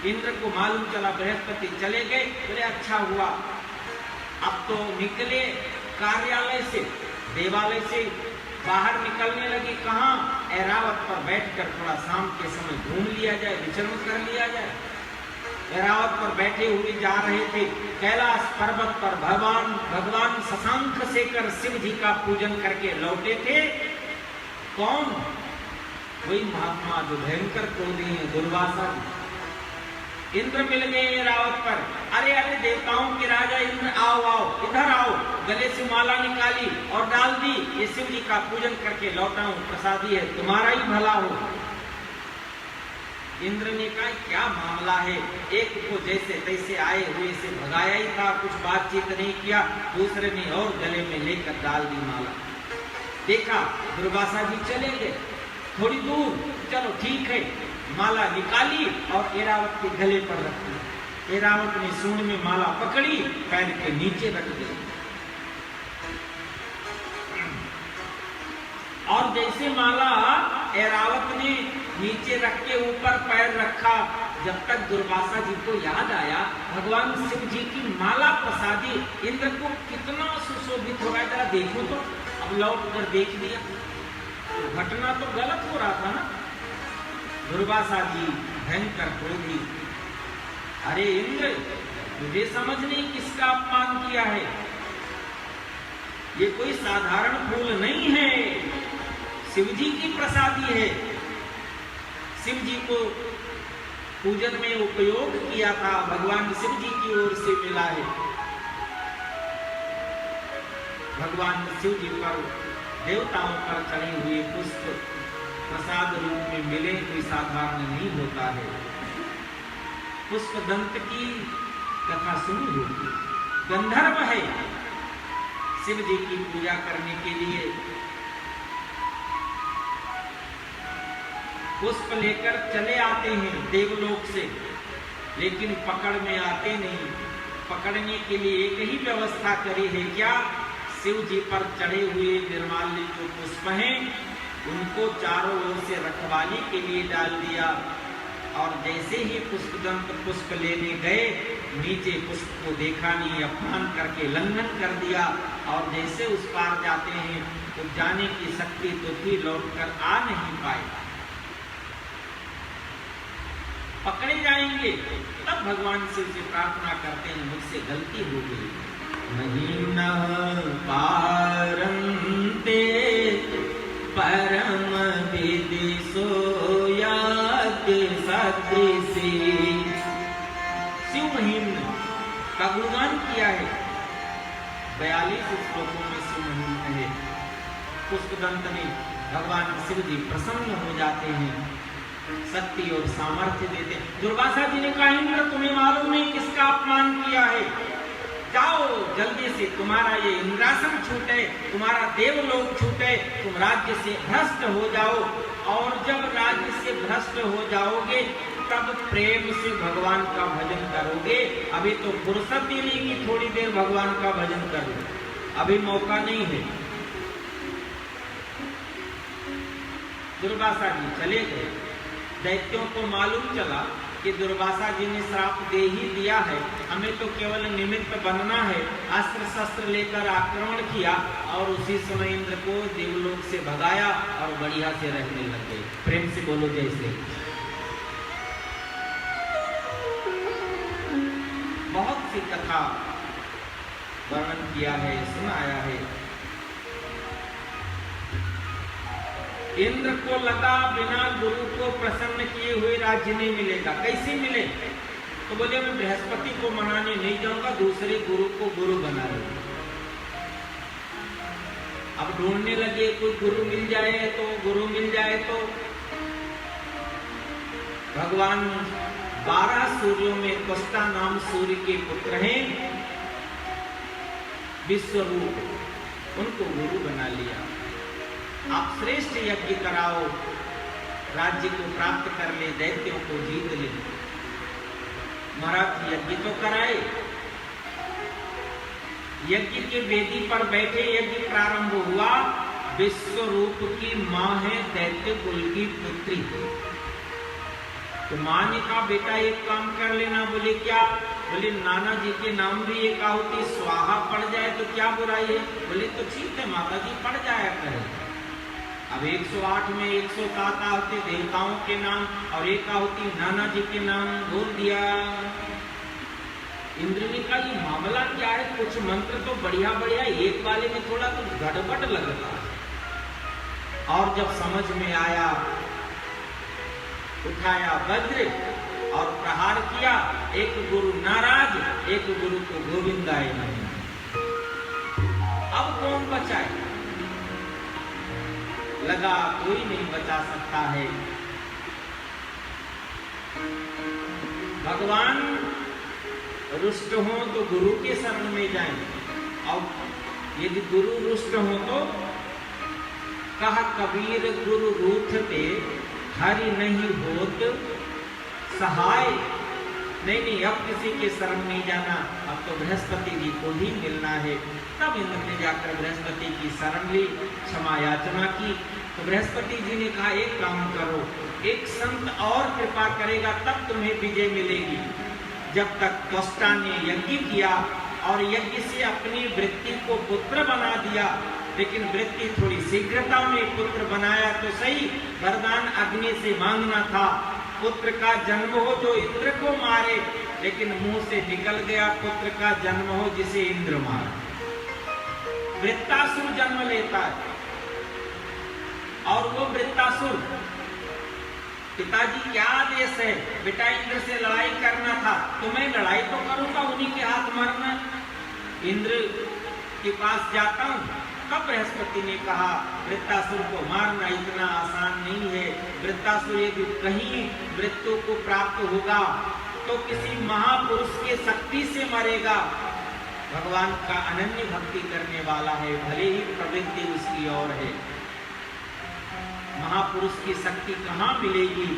इंद्र को मालूम चला बृहस्पति चले गए, बोले अच्छा हुआ। अब तो निकले कार्यालय से, देवालय से बाहर निकलने लगे। कहाँ? ऐरावत पर बैठकर थोड़ा शाम के समय घूम लिया जाए, विचरण कर लिया जाए। ऐरावत पर बैठे हुए जा रहे थे, कैलाश पर्वत पर भगवान शशांक शेखर शिव जी का पूजन करके लौटे थे। कौन? वही महात्मा जो भयंकर क्रोधी हैं, दुर्वासा। इंद्र मिल गए ऐरावत पर। अरे अरे देवताओं के राजा इंद्र, आओ आओ, इधर आओ। गले से माला निकाली और डाल दी, ये शिव जी का पूजन करके लौटा हूं, प्रसादी है, तुम्हारा ही भला हो। इंद्र ने कहा क्या मामला है? एक को जैसे तैसे आए हुए से भगाया ही था, कुछ बातचीत नहीं किया, दूसरे ने और गले में लेकर डाल दी माला। देखा दुर्वासा जी चले गए थोड़ी दूर, चलो ठीक है, माला निकाली और ऐरावत के गले पर रख दी। ऐरावत ने सूंड में माला पकड़ी, पैर के नीचे रख दी, और जैसे माला ऐरावत ने नीचे रख के ऊपर पैर रखा, जब तक दुर्वासा जी को याद आया भगवान शिव जी की माला प्रसादी। इंद्र को कितना सुशोभित हो रहा है, जरा देखो तो। अब लौट कर देख लिया, घटना तो गलत हो रहा था ना। दुर्वासा जी भयंकर क्रोधी, अरे इंद्र तुझे समझ नहीं किसका अपमान किया है, ये कोई साधारण फूल नहीं है, शिव जी की प्रसादी है। शिव जी को पूजन में उपयोग किया था, भगवान शिव जी की ओर से मिला है। भगवान शिव जी पर, देवताओं पर चढ़े हुए पुष्प प्रसाद रूप में मिले, कोई साधारण नहीं होता है। पुष्पदंत की कथा सुनी होगी, गंधर्व है, शिव जी की पूजा करने के लिए पुष्प लेकर चले आते हैं देवलोक से, लेकिन पकड़ में आते नहीं। पकड़ने के लिए एक ही व्यवस्था करी है, क्या? शिव जी पर चढ़े हुए निर्माल्य जो पुष्प हैं उनको चारों ओर से रखवाली के लिए डाल दिया, और जैसे ही पुष्पदंत पुष्प लेने गए, नीचे पुष्प को देखा नहीं, अपमान करके लंघन कर दिया, और जैसे उस पार जाते हैं तो जाने की शक्ति तो थी, लौट कर आ नहीं पाए। पकड़े जाएंगे तब भगवान शिव से प्रार्थना करते हैं, मुझसे गलती हो गई। महीना पारंते परम विधि सोयात सदृशी। शिव महीन का गुणगान किया है, 42 श्लोकों में सुमहिम है। पुष्पदंत में भगवान शिव जी प्रसन्न हो जाते हैं, शक्ति और सामर्थ्य देते हैं। दुर्वासा जी ने कहा, इंद्र तुम्हें मालूम नहीं किसका अपमान किया है, जाओ जल्दी से तुम्हारा ये इंद्रासन छूटे, तुम्हारा देवलोक छूटे, तुम राज्य से भ्रष्ट हो जाओ। और जब राज्य से भ्रष्ट हो जाओगे तब प्रेम से भगवान का भजन करोगे। अभी तो फुर्सत ही नहीं कि थोड़ी देर भगवान का भजन करो, अभी मौका नहीं है। दुर्वासा जी चले गए। दैत्यों को मालूम चला कि दुर्वासा जी ने श्राप दे ही दिया है, हमें तो केवल निमित्त बनना है। अस्त्र शस्त्र लेकर आक्रमण किया और उसी समय इंद्र को देवलोक से भगाया और बढ़िया से रहने लग गए। प्रेम से बोलो जैसे। बहुत सी कथा वर्णन किया है, सुनाया है। इंद्र को लगा बिना गुरु को प्रसन्न किए हुए राज्य नहीं मिलेगा। कैसे मिले? तो बोले मैं बृहस्पति को मनाने नहीं जाऊंगा, दूसरे गुरु को गुरु बना लूंगा। अब ढूंढने लगे, कोई गुरु मिल जाए तो, गुरु मिल जाए तो। भगवान 12 सूर्यों में त्वष्टा नाम सूर्य के पुत्र हैं, विश्वरूप, उनको गुरु बना लिया। आप श्रेष्ठ यज्ञ कराओ, राज्य को प्राप्त कर ले, दैत्यों को जीत ले। महाराज यज्ञ तो कराए, यज्ञ के वेदी पर बैठे यज्ञ प्रारंभ हुआ। विश्वरूप की मां है दैत्य कुल की पुत्री। तो मां ने कहा बेटा एक काम कर लेना। बोले क्या? बोले नाना जी के नाम भी एक आहुति स्वाहा पड़ जाए तो क्या बुराई है? बोले तो ठीक है माता जी, पड़ जाया करे। अब 108 में 107 आहुति देवताओं के नाम और एक आहुति नाना जी के नाम बोल दिया। इंद्र ने कहा ये मामला क्या है? कुछ मंत्र तो बढ़िया बढ़िया, एक वाले में थोड़ा तो गड़बड़ लगता है। और जब समझ में आया, उठाया वज्र और प्रहार किया। एक गुरु नाराज, एक गुरु को गोविंदाय नमः। अब कौन बचाए? लगा कोई नहीं बचा सकता है। भगवान रुष्ट हो तो गुरु के शरण में जाएं, और यदि गुरु रुष्ट हो तो कहा कबीर गुरु रूठते हरि नहीं होत सहाय। नहीं, अब किसी के शरण नहीं जाना, अब तो बृहस्पति जी को ही मिलना है। तब इंद्र ने जाकर बृहस्पति की शरण ली, क्षमा याचना की। तो बृहस्पति जी ने कहा एक काम करो, एक संत और कृपा करेगा तब तुम्हें विजय मिलेगी। जब तक त्वष्टा ने यज्ञ किया और यज्ञ से अपनी वृत्ति को पुत्र बना दिया, लेकिन वृत्ति थोड़ी शीघ्रता में पुत्र बनाया तो सही, वरदान अग्नि से मांगना था। पुत्र का जन्म हो जो इंद्र को मारे, लेकिन मुंह से निकल गया पुत्र का जन्म हो जिसे इंद्र मारे। वृत्तासुर जन्म लेता है और वो वृत्तासुर, पिताजी क्या आदेश है? बेटा इंद्र से लड़ाई करना था तो मैं लड़ाई तो करूंगा, उन्हीं के हाथ मरना। इंद्र के पास जाता हूं। तब बृहस्पति ने कहा वृत्तासुर को मारना इतना आसान नहीं है। वृत्तासुर यदि कहीं मृत्यु को प्राप्त होगा तो किसी महापुरुष के शक्ति से मरेगा। भगवान का अनन्य भक्ति करने वाला है, भले ही प्रवृत्ति उसकी और है। महापुरुष की शक्ति कहाँ मिलेगी?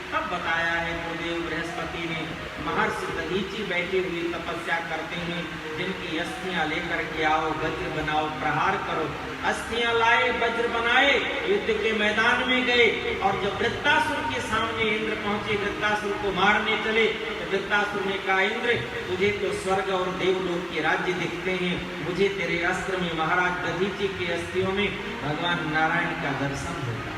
तब बताया है गुरुदेव बृहस्पति ने। महर्षि दधीची बैठे हुए तपस्या करते हैं, जिनकी अस्थियां लेकर के आओ, वज्र बनाओ, प्रहार करो। अस्थियां लाए, वज्र बनाए, युद्ध के मैदान में गए। और जब वृत्तासुर के सामने इंद्र पहुंचे, वृत्तासुर को मारने चले, तो वृत्तासुर ने कहा इंद्र तुझे तो स्वर्ग और देवलोक के राज्य दिखते हैं, मुझे तेरे अस्त्र में, महाराज दधीची के अस्थियों में भगवान नारायण का दर्शन होगा।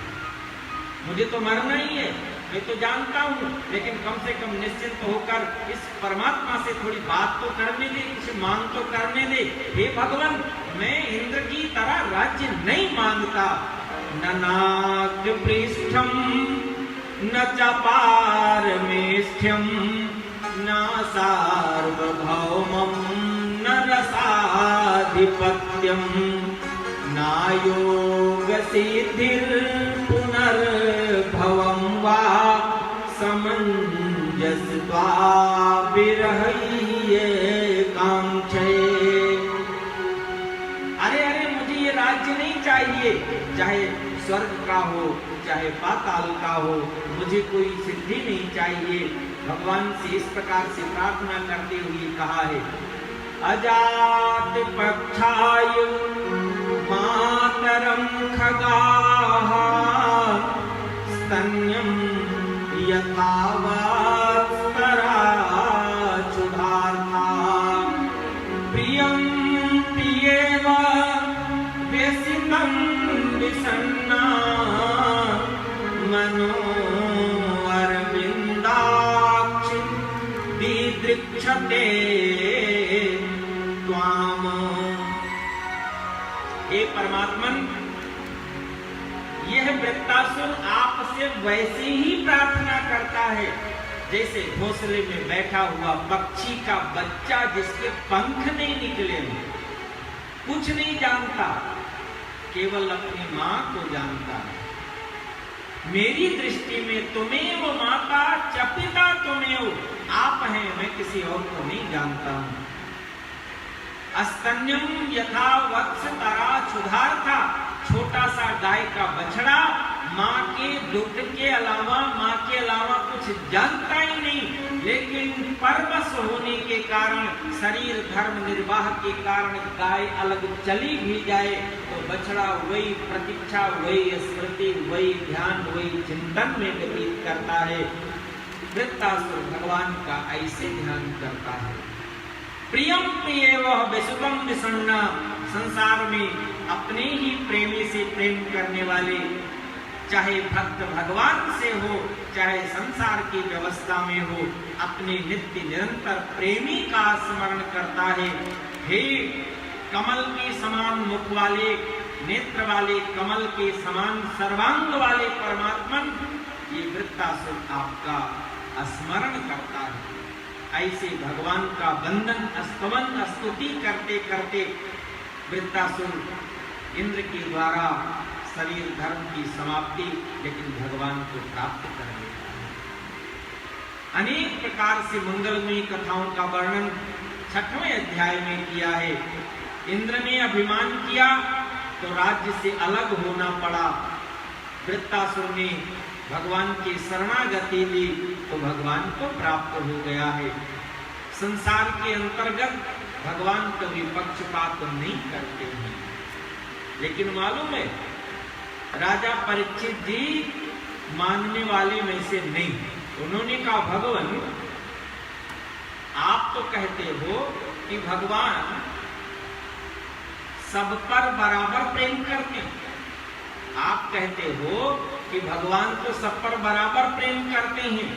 मुझे तो मरना ही है, मैं तो जानता हूँ, लेकिन कम से कम निश्चिंत होकर इस परमात्मा से थोड़ी बात तो करने दे, कुछ मांग तो करने दे। हे भगवान, मैं इंद्र की तरह राज्य नहीं मांगता। न नाग पृष्ठम न च पारमेष्ठ्यम न सार्वभौमम न रसातलम राजाधिपत्यं नायोग सिद्धिर्पुनर्भवं वा समञ्जस्त्वा विरह्य कांक्षे। अरे अरे मुझे ये राज्य नहीं चाहिए, चाहे स्वर्ग का हो चाहे पाताल का हो, मुझे कोई सिद्धि नहीं चाहिए। भगवान से इस प्रकार से प्रार्थना करते हुए कहा है, अजात पक्षाय मातरम खगाः स्तन्यं यथा वात्सराचुधार्था प्रियं प्रियेव व्यसितं विसन्ना मनो अरविन्दाक्षि दिदृक्षते त्वाम। हे परमात्मन, यह वृत्तासुर आपसे वैसे ही प्रार्थना करता है जैसे घोंसले में बैठा हुआ पक्षी का बच्चा जिसके पंख नहीं निकले, कुछ नहीं जानता, केवल अपनी मां को जानता है। मेरी दृष्टि में तुमेव माता च पिता तुमेव, आप हैं, मैं किसी और को नहीं जानता हूं। अस्तन्यम यथा वत्स तरा क्षुधार्था, छोटा सा गाय का बछड़ा माँ के दूध के अलावा कुछ जानता ही नहीं, लेकिन परवश होने के कारण, शरीर धर्म निर्वाह के कारण गाय अलग चली भी जाए तो बछड़ा वही प्रतीक्षा, वही स्मृति, वही ध्यान, वही चिंतन में व्यतीत करता है। वृत्तासुर भगवान का ऐसे ध्यान करता है। प्रियम प्रियेव विसुतम विसन्ना, संसार में अपने ही प्रेमी से प्रेम करने वाले, चाहे भक्त भगवान से हो चाहे संसार की व्यवस्था में हो, अपने नित्य निरंतर प्रेमी का स्मरण करता है। हे कमल के समान मुख वाले, नेत्र वाले, कमल के समान सर्वांग वाले परमात्मन, ये वृत्तासुर आपका स्मरण करता है। ऐसे भगवान का वंदन स्तवन स्तुति करते करते वृत्तासुर इंद्र के द्वारा शरीर धर्म की समाप्ति, लेकिन भगवान को प्राप्त कर लेता है। अनेक प्रकार से मंगलमयी कथाओं का वर्णन 6वें अध्याय में किया है। इंद्र ने अभिमान किया तो राज्य से अलग होना पड़ा। वृत्तासुर ने भगवान की शरणागति ली तो भगवान को प्राप्त हो गया है। संसार के अंतर्गत भगवान कभी पक्षपात नहीं करते हैं, लेकिन मालूम है राजा परीक्षित जी मानने वाले में से नहीं। उन्होंने कहा, भगवान आप तो कहते हो कि भगवान सब पर बराबर प्रेम करते हैं, आप कहते हो कि भगवान तो सब पर बराबर प्रेम करते हैं,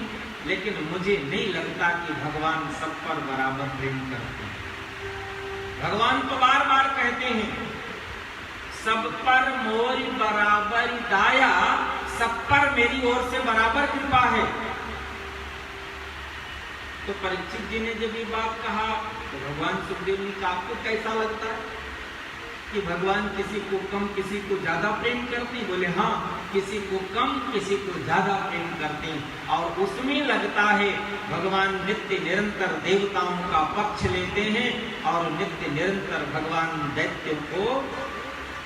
लेकिन मुझे नहीं लगता कि भगवान सब पर बराबर प्रेम करते हैं। भगवान तो बार बार कहते हैं, सब पर मोरी बराबर दाया, सब पर मेरी ओर से बराबर कृपा है। तो परीक्षित जी ने जब ये बात कहा तो भगवान सुखदेव ने कहा, आपको कैसा लगता है कि भगवान किसी को कम किसी को ज्यादा प्रेम करते हैं? बोले हाँ, किसी को कम किसी को ज्यादा प्रेम करते हैं, और उसमें लगता है भगवान नित्य निरंतर देवताओं का पक्ष लेते हैं और नित्य निरंतर भगवान दैत्यों को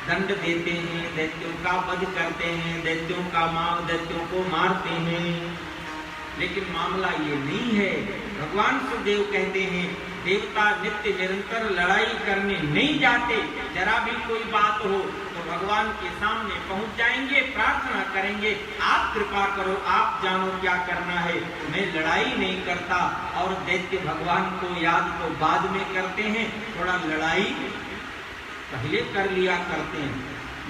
दंड देते हैं, दैत्यों का वध करते हैं, दैत्यों को मारते हैं। लेकिन मामला ये नहीं है। भगवान सुखदेव कहते हैं, देवता नित्य निरंतर लड़ाई करने नहीं जाते। जरा भी कोई बात हो तो भगवान के सामने पहुंच जाएंगे, प्रार्थना करेंगे, आप कृपा करो, आप जानो क्या करना है, मैं लड़ाई नहीं करता। और दैत्य भगवान को याद तो बाद में करते हैं, थोड़ा लड़ाई पहले कर लिया करते हैं।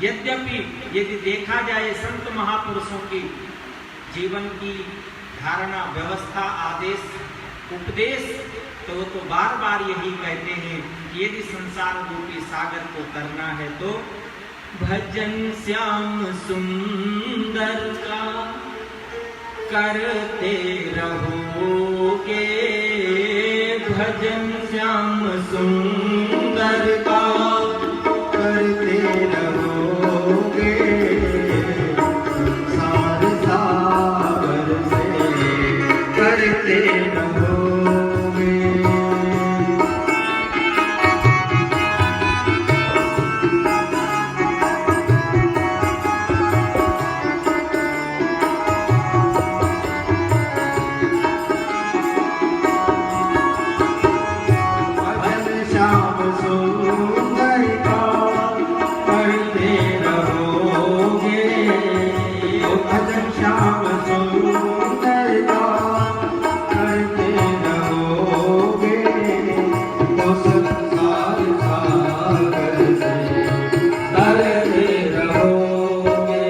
यद्यपि यदि देखा जाए संत महापुरुषों की जीवन की धारणा, व्यवस्था, आदेश, उपदेश, तो वो तो बार बार यही कहते हैं कि यदि संसार रूपी सागर को तरना है तो भजन श्याम सुंदर का करते रहोगे, भजन श्याम सुंदर का सुंदर का करते रहोगे, भजन श्याम सुंदर का करते रहोगे, तो संसार सागर से तरते रहोगे।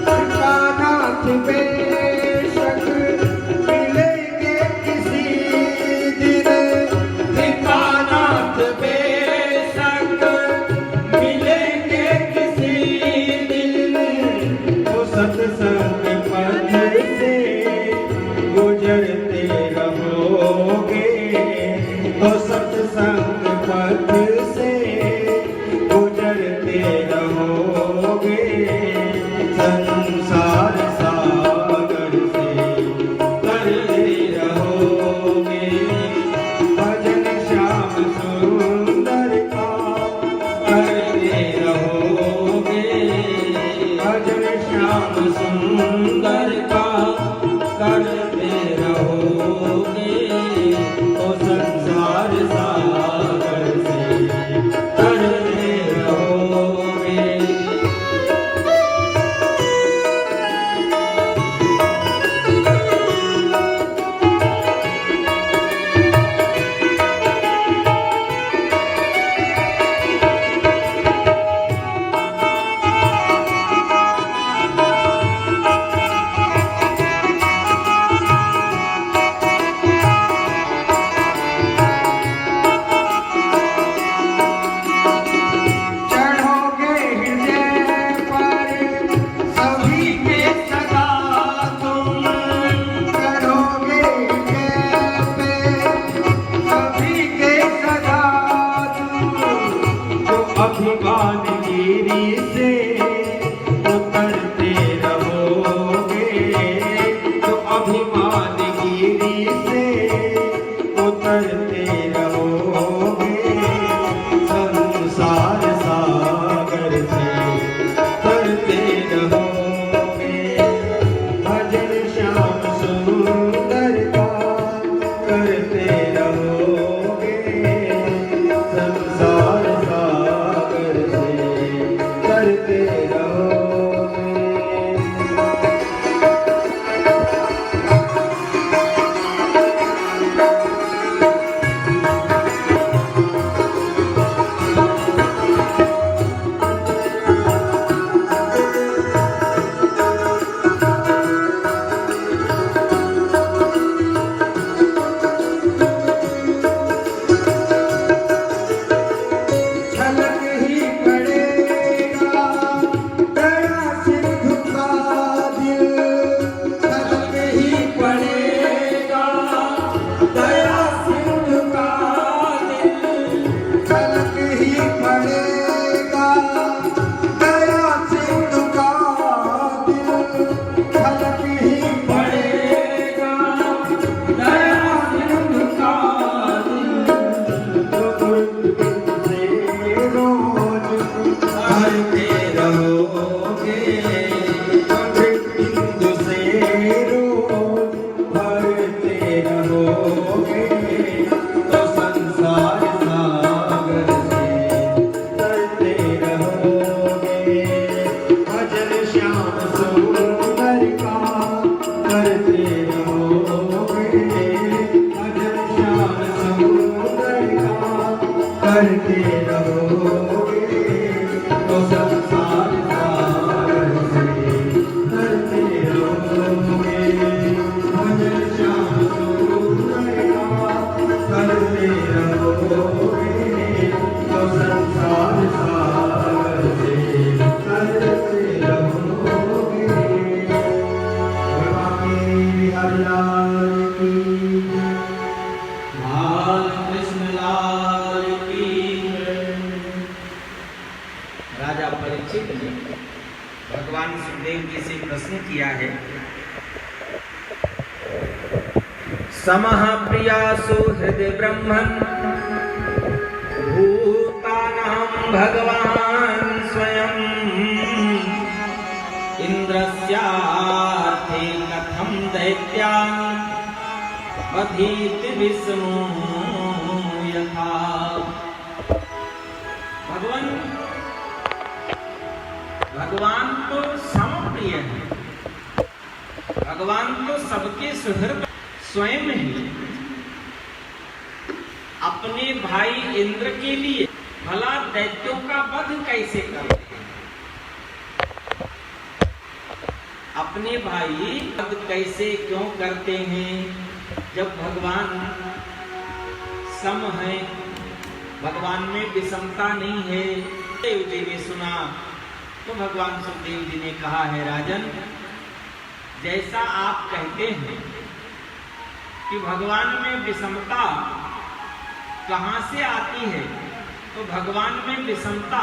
कृपानाथ बेशक मिलेंगे किसी दिन, कृपानाथ बेशक मिलेंगे किसी दिन, तो सत्संग पथ से गुजरते रहोगे, तो सत्संग पथ से गुजरते रहोगे, संसार सागर से तरते रहोगे, भजन श्याम सुंदर का करते रहोगे, भजन श्याम सुंदर का करते रहोगे, तो संसार सागर से तरते रहोगे। चढ़ोगे हृदय पर सभी के सदा तुम, चढ़ोगे हृदय पे सभी के सदा तुम, जो अभिमान गिरी से उतरते रहोगे, जो अभिमान गिरी से उतरते रहोगे, संसार सागर से तरते रहोगे, भजन श्याम सुंदर का करते रहोगे, संसार सागर से तरते रहोगे। झलक ही पड़ेगा दया सिंधु का दिल, झलक ही पड़ेगा दया सिंधु का दिल, झलक ही पड़ेगा दया सिंधु का दिल, झलक ही पड़ेगा दया सिंधु का दिल, बिंदु से रोज भरते रहोगे, तो संसार सागर से तरते रहोगे, भजन श्याम सुंदर का करते रहोगे, भजन श्याम सुंदर का करते रहोगे, तो संसार सागर से तरते रहोगे, भजन श्याम सुंदर का करते रहोगे, तो संसार सागर से तरते रहोगे। भगवान बिहारी लाल की बाल कृष्ण लाल भगवान सुखदेव जी से प्रश्न किया है, समः प्रियासु हृदय ब्रह्मन् भूतानां भगवान् स्वयं इंद्रस्यार्थे कथं दैत्यान् वधीति विष्णु यथा। भगवान तो समप्रिय है, भगवान तो सबके सुहृद स्वयं ही अपने भाई इंद्र के लिए भला दैत्यों का वध कैसे करते हैं? अपने भाई वध कैसे क्यों करते हैं? जब भगवान सम है, भगवान में विषमता नहीं है। देव जी ने सुना तो भगवान सुखदेव जी ने कहा है, राजन जैसा आप कहते हैं कि भगवान में विषमता कहां से आती है, तो भगवान में विषमता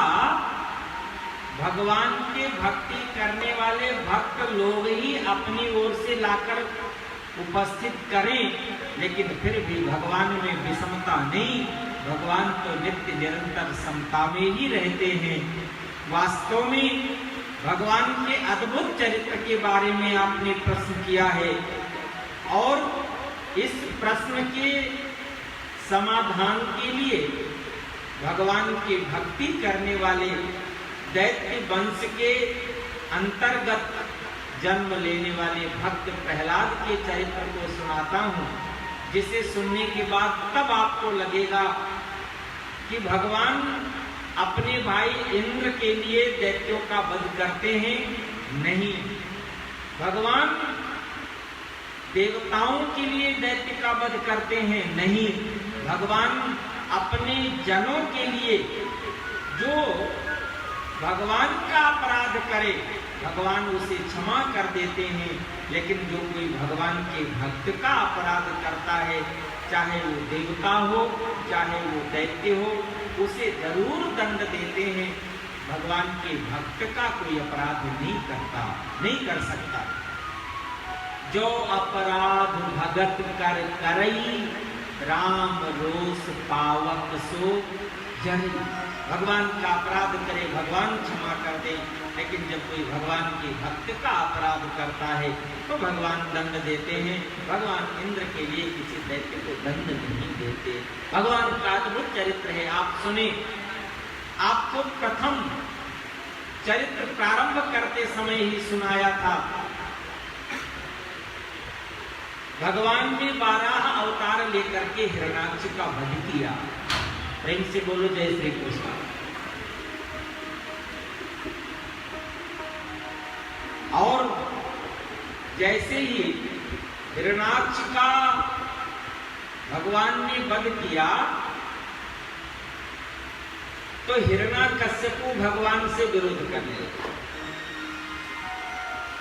भगवान के भक्ति करने वाले भक्त लोग ही अपनी ओर से लाकर उपस्थित करें, लेकिन फिर भी भगवान में विषमता नहीं। भगवान तो नित्य निरंतर समता में ही रहते हैं। वास्तव में भगवान के अद्भुत चरित्र के बारे में आपने प्रश्न किया है और इस प्रश्न के समाधान के लिए भगवान की भक्ति करने वाले दैत्य वंश के अंतर्गत जन्म लेने वाले भक्त प्रहलाद के चरित्र को सुनाता हूँ, जिसे सुनने के बाद तब आपको लगेगा कि भगवान अपने भाई इंद्र के लिए दैत्यों का वध करते हैं। नहीं, भगवान देवताओं के लिए दैत्य का वध करते हैं। नहीं, भगवान अपने जनों के लिए जो भगवान का अपराध करे भगवान उसे क्षमा कर देते हैं, लेकिन जो कोई भगवान के भक्त का अपराध करता है, चाहे वो देवता हो चाहे वो दैत्य हो, उसे जरूर दंड देते हैं। भगवान के भक्त का कोई अपराध नहीं कर सकता। जो अपराध भगत कर करई, राम रोष पावक सो जन। भगवान का अपराध करे भगवान क्षमा कर दे, लेकिन जब कोई भगवान के भक्त का अपराध करता है तो भगवान दंड देते हैं। भगवान इंद्र के लिए किसी दैत्य को दंड नहीं देते। भगवान का अद्भुत चरित्र है, आप सुने। आपको प्रथम चरित्र प्रारंभ करते समय ही सुनाया था। भगवान ने 12 अवतार लेकर के हिरण्याक्ष का वध किया। प्रेम से बोलो जय श्री कृष्ण। और जैसे ही हिरण्याक्ष का भगवान ने वध किया तो हिरण्याकश्यप भगवान से विरोध करने लगा।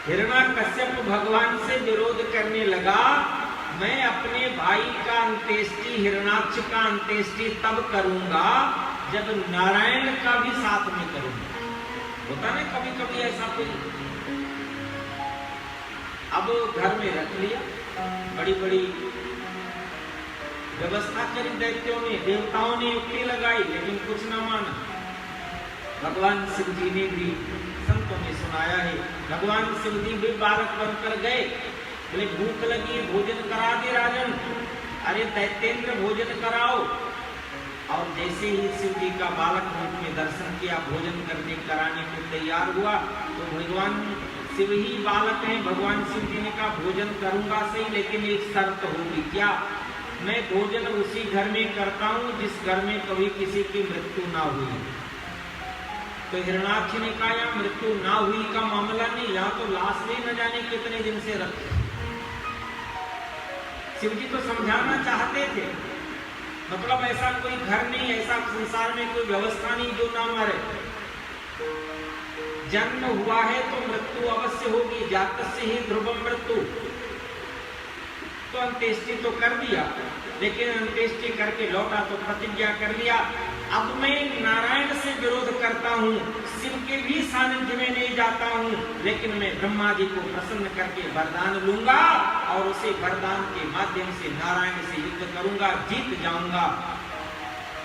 हिरण्याकश्यप भगवान से विरोध करने लगा, मैं अपने भाई का अंत्येष्टि हिरण्याक्ष का अंत्येष्टि तब करूंगा जब नारायण का भी साथ में करूंगा। होता ना कभी कभी ऐसा कोई, अब घर में रख लिया, बड़ी बड़ी व्यवस्था करी दैत्यों ने, देवताओं ने युक्ति लगाई, लेकिन कुछ न माना। भगवान शिव जी ने भी, संतों ने सुनाया है, भगवान शिव जी भी बालक बनकर गए, बोले भूख लगी भोजन करा दे राजन। अरे दैत्येंद्र भोजन कराओ। और जैसे ही शिव जी का बालक रूप में दर्शन किया, भोजन करने कराने को तैयार हुआ, तो भगवान शिव ही बालक हैं। भगवान शिव जी ने कहा भोजन करूंगा सही, लेकिन एक शर्त होगी। क्या? मैं भोजन उसी घर में करता हूँ जिस घर में कभी किसी की मृत्यु ना हुई। तो हिरण्याक्ष ने कहा यहाँ मृत्यु ना हुई का मामला नहीं, यहाँ तो लाश भी न जाने कितने दिन से रखे। शिव जी तो समझाना चाहते थे, मतलब ऐसा कोई घर नहीं, ऐसा संसार में कोई व्यवस्था नहीं जो ना मरे। जन्म हुआ है तो मृत्यु अवश्य होगी, जातस्य ही ध्रुवम मृत्यु। तो अंत्येष्टि तो कर दिया, लेकिन अंत्येष्टि करके लौटा तो प्रतिज्ञा कर लिया अब मैं नारायण से विरोध करता हूँ, शिव के भी सानिध्य में नहीं जाता हूँ, लेकिन मैं ब्रह्मा जी को प्रसन्न करके वरदान लूंगा और उसे वरदान के माध्यम से नारायण से युद्ध करूंगा, जीत जाऊंगा,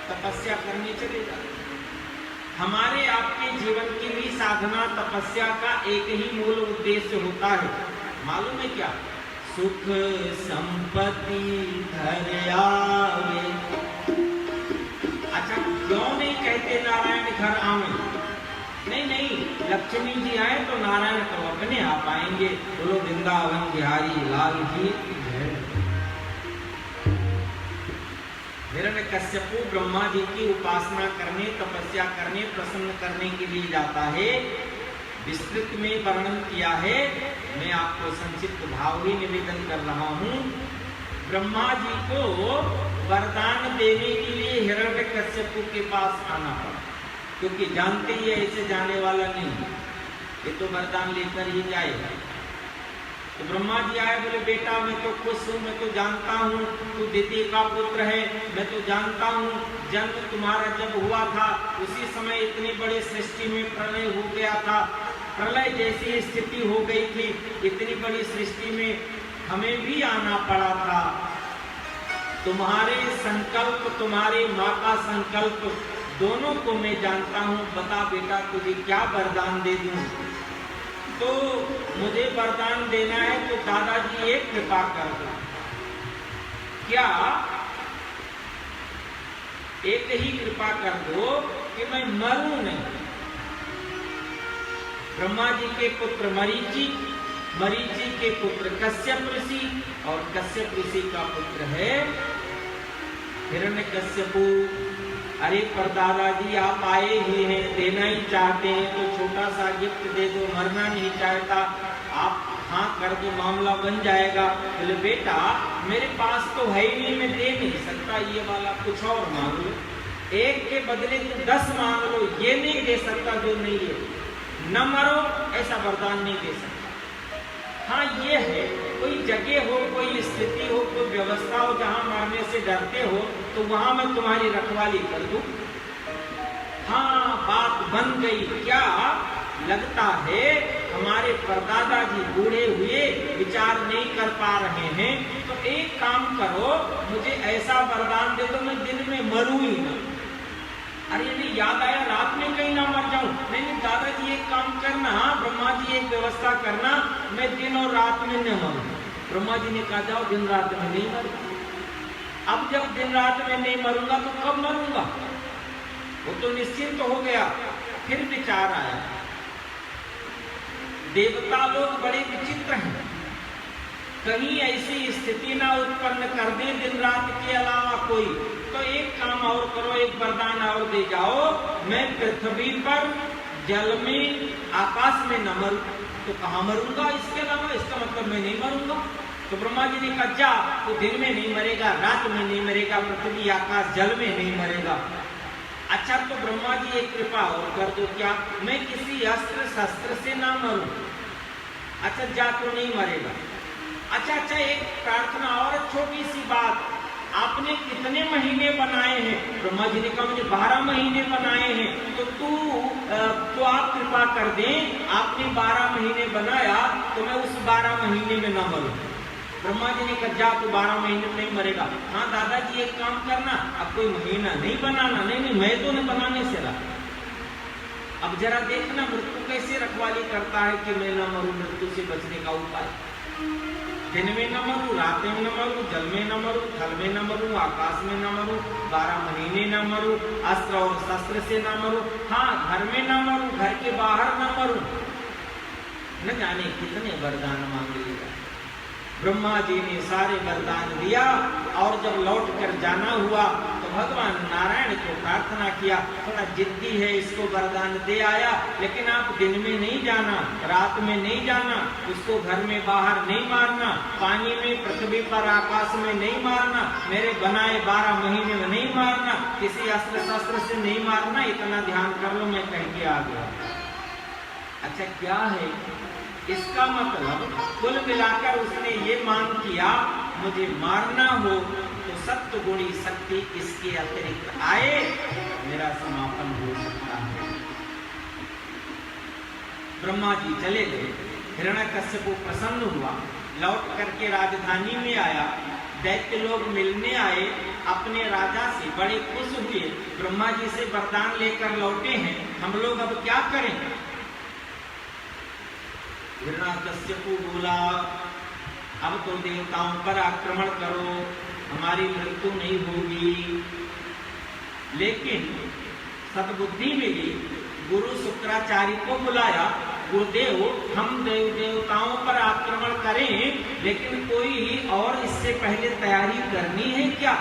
तपस्या करने चले जाऊंगा। हमारे आपके जीवन की भी साधना तपस्या का एक ही मूल उद्देश्य होता है, मालूम है क्या? सुख संपत्ति घर आवे। अच्छा, क्यों नहीं कहते नारायण घर आवे? नहीं नहीं, लक्ष्मी जी आए तो नारायण तो अपने आप आएंगे। बोलो वृंदावन बिहारी लाल की जय। हिरण्यकश्यपु ब्रह्मा जी की उपासना करने, तपस्या करने, प्रसन्न करने के लिए जाता है। विस्तृत में वर्णन किया है, मैं आपको संक्षिप्त भाव ही निवेदन कर रहा हूँ। ब्रह्मा जी को वरदान देने के लिए हिरण्यकश्यपु के पास आना पड़ा, क्योंकि जानते ही ऐसे जाने वाला नहीं, ये तो वरदान लेकर ही जाएगा। तो ब्रह्मा जी आए, बोले बेटा मैं तो खुश हूँ, मैं तो जानता हूँ तू दिति का पुत्र है, मैं तो जानता हूँ जन्म तुम्हारा जब हुआ था उसी समय इतनी बड़ी सृष्टि में प्रलय हो गया था, प्रलय जैसी स्थिति हो गई थी, इतनी बड़ी सृष्टि में हमें भी आना पड़ा था। तुम्हारे संकल्प, तुम्हारी माँ का संकल्प दोनों को मैं जानता हूँ, बता बेटा तुझे क्या वरदान दे दूं? तो मुझे वरदान देना है तो दादाजी एक कृपा कर दो। क्या? एक ही कृपा कर दो कि मैं मरूं नहीं। ब्रह्मा जी के पुत्र मरीचि, मरीचि के पुत्र कश्यप ऋषि और कश्यप ऋषि का पुत्र है हिरण्यकश्यपु। अरे पर दादाजी आप आए ही हैं, देना ही चाहते हैं तो छोटा सा गिफ्ट दे दो, मरना नहीं चाहता, आप हाँ कर दो, मामला बन जाएगा। बोले बेटा मेरे पास तो है ही नहीं, मैं दे नहीं सकता, ये वाला कुछ और मांग लो, एक के बदले 10 मांग लो, ये नहीं दे सकता जो नहीं है, न मरो ऐसा वरदान नहीं दे सकता। हाँ ये है, कोई जगह हो, कोई स्थिति हो, कोई व्यवस्था हो जहां मरने से डरते हो तो वहां मैं तुम्हारी रखवाली कर दूं। हाँ बात बन गई। क्या लगता है हमारे परदादा जी बूढ़े हुए विचार नहीं कर पा रहे हैं, तो एक काम करो, मुझे ऐसा वरदान दे दो मैं दिन में मरूं ही ना। अरे नहीं, याद आया रात में कहीं ना मर जाऊं। नहीं नहीं दादाजी एक काम करना, ब्रह्मा जी एक व्यवस्था करना, मैं दिन और रात में न मरूं। ब्रह्मा जी ने कहा जाओ दिन रात में नहीं मरूंगा। अब जब दिन रात में नहीं मरूंगा तो कब मरूंगा? वो तो निश्चिंत हो गया। फिर विचार आया, देवता लोग बड़े विचित्र हैं, कहीं ऐसी स्थिति ना उत्पन्न कर दे दिन रात के अलावा कोई, तो एक काम और करो, एक वरदान और दे जाओ, मैं पृथ्वी पर, जल में, आकाश में न मरूं। तो कहाँ मरूंगा इसके अलावा? इसका मतलब मैं नहीं मरूंगा। तो ब्रह्मा जी ने कहा जा, तो दिन में नहीं मरेगा, रात में नहीं मरेगा, पृथ्वी आकाश जल में नहीं मरेगा। अच्छा तो ब्रह्मा जी एक कृपा और कर दो, क्या मैं किसी अस्त्र शस्त्र से ना मरूं? अच्छा जा तो नहीं मरेगा। अच्छा एक प्रार्थना और छोटी सी बात, आपने कितने महीने बनाए हैं? ब्रह्मा जी ने कहा मुझे 12 महीने बनाए हैं। तो आप कृपा कर दें, आपने 12 महीने बनाया तो मैं उस 12 महीने में न मरूं। ब्रह्मा जी ने कहा जा तू 12 महीने में नहीं मरेगा। हाँ दादाजी एक काम करना, अब कोई महीना नहीं बनाना। नहीं मैं तो न बनाने से रहा। अब जरा देखना मृत्यु कैसे रखवाली करता है कि मैं न मरूं, मृत्यु से बचने का उपाय। दिन में न मरूं, रात में न मरूं, जल में न मरूं, थल में न मरूं, आकाश में न मरूं, 12 महीने न मरूं, अस्त्र और शस्त्र से न मरूं, हाँ घर में न मरूं, घर के बाहर न मरूं। न जाने कितने वरदान मांग लिया। ब्रह्मा जी ने सारे वरदान दिया और जब लौट कर जाना हुआ तो भगवान नारायण को प्रार्थना किया, थोड़ा जिद्दी है इसको वरदान दे आया, लेकिन आप दिन में नहीं जाना, रात में नहीं जाना, उसको घर में बाहर नहीं मारना, पानी में, पृथ्वी पर, आकाश में नहीं मारना, मेरे बनाए 12 महीने में नहीं मारना, किसी अस्त्र शस्त्र से नहीं मारना, इतना ध्यान कर लो, मैं कह के आ गया। अच्छा क्या है इसका मतलब? कुल मिलाकर उसने ये मांग किया, मुझे मारना हो तो सत्य गुणी शक्ति इसके अतिरिक्त आए, मेरा ब्रह्मा जी चले गए। हिरण्यकश्यप प्रसन्न हुआ, लौट करके राजधानी में आया। दैत्य लोग मिलने आए अपने राजा से, बड़े खुश हुए, ब्रह्मा जी से वरदान लेकर लौटे हैं, हम लोग अब क्या करें। हिरण्यकश्यप बोला, अब तो देवताओं पर आक्रमण करो, हमारी मृत्यु नहीं होगी। लेकिन सद्बुद्धि मिली, गुरु शुक्राचार्य को बुलाया, गुरुदेव हम देवताओं पर आक्रमण करें, लेकिन कोई और इससे पहले तैयारी करनी है क्या।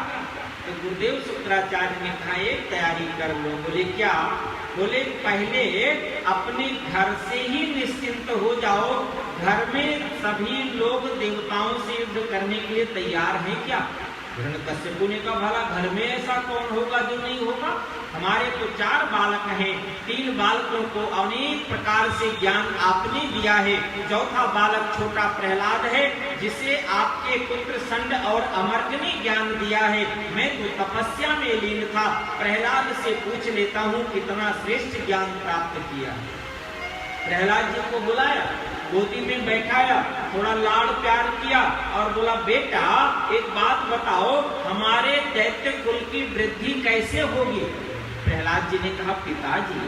तो गुरुदेव शुक्राचार्य ने कहा एक तैयारी कर लो। बोले क्या। बोले पहले अपने घर से ही निश्चिंत हो जाओ, घर में सभी लोग देवताओं से युद्ध करने के लिए तैयार हैं क्या। हिरण्यकश्यप ने कहा भला घर में ऐसा कौन होगा जो नहीं होगा, हमारे तो 4 बालक हैं, 3 बालकों को अनेक प्रकार से ज्ञान आपने दिया है, चौथा बालक छोटा प्रहलाद है जिसे आपके पुत्र संड और अमर्क ने ज्ञान दिया है। मैं तो तपस्या में लीन था, प्रहलाद से पूछ लेता हूँ कितना श्रेष्ठ ज्ञान प्राप्त किया। प्रहलाद जी को बुलाया, गोदी में बैठाया, थोड़ा लाड़ प्यार किया और बोला बेटा एक बात बताओ, हमारे दैत्य कुल की वृद्धि कैसे होगी। प्रहलाद जी ने कहा पिताजी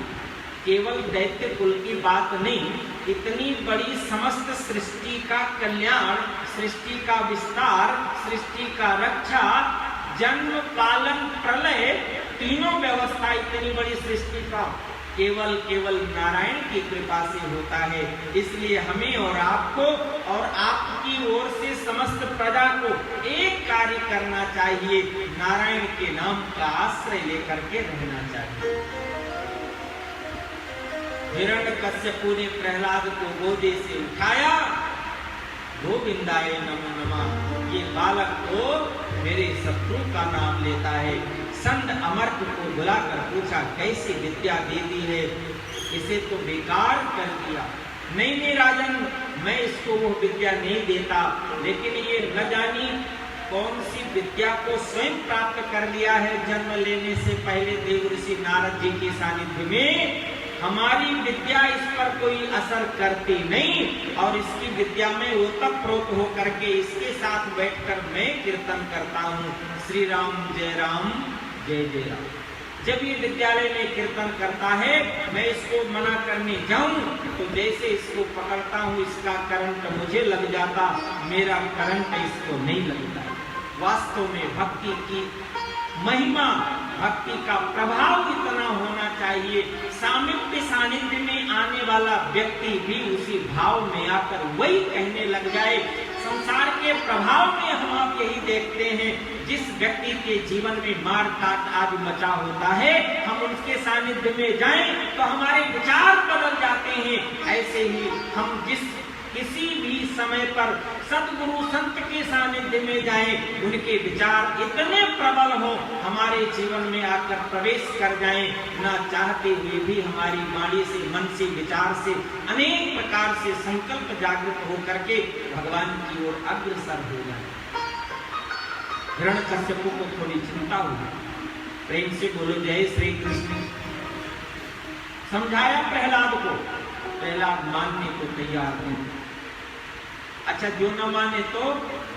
केवल दैत्य कुल की बात नहीं, इतनी बड़ी समस्त सृष्टि का कल्याण, सृष्टि का विस्तार, सृष्टि का रक्षा, जन्म पालन प्रलय, तीनों व्यवस्था इतनी बड़ी सृष्टि का केवल नारायण की कृपा से होता है। इसलिए हमें और आपको और आपकी ओर से समस्त प्रजा को एक कार्य करना चाहिए, नारायण के नाम का आश्रय लेकर के रहना चाहिए। हिरण्यकश्यप ने प्रहलाद को गोदे से उठाया, गोविंदाय नमो नमः, ये बालक तो मेरे शत्रु का नाम लेता है। संत अमर्क को बुलाकर पूछा कैसी विद्या दे दी है, इसे तो बेकार कर दिया। नहीं राजन, मैं इसको वो विद्या नहीं देता, लेकिन ये न जानी कौन सी विद्या को स्वयं प्राप्त कर लिया है जन्म लेने से पहले देव ऋषि नारद जी के सानिध्य में। हमारी विद्या इस पर कोई असर करती नहीं और इसकी विद्या में ओतप्रोत होकर के इसके साथ बैठकर मैं कीर्तन करता हूँ, श्री राम जय राम जय जय राम। जब ये विद्यालय में कीर्तन करता है, मैं इसको मना करने जाऊं तो जैसे इसको पकड़ता हूँ इसका करंट मुझे लग जाता, मेरा करंट इसको नहीं लगता। वास्तव में भक्ति की महिमा, भक्ति का प्रभाव इतना होना चाहिए, सामिप्य सानिध्य में आने वाला व्यक्ति भी उसी भाव में आकर वही कहने लग जाए। संसार के प्रभाव में हम आप यही देखते हैं, जिस व्यक्ति के जीवन में मार काट आदि मचा होता है, हम उनके सानिध्य में जाएं तो हमारे विचार बदल जाते हैं। ऐसे ही हम किसी भी समय पर सद्गुरु संत के सानिध्य में जाएं, उनके विचार इतने प्रबल हो, हमारे जीवन में आकर प्रवेश कर जाएं, ना चाहते हुए भी हमारी वाणी से, मन से, विचार से अनेक प्रकार से संकल्प जागृत हो करके भगवान की ओर अग्रसर हो जाए। हिरण्यकश्यप को थोड़ी चिंता हुई, प्रेम से बोलो जय श्री कृष्ण। समझाया प्रहलाद को, प्रहलाद मानने को तैयार नहीं। अच्छा जो न माने तो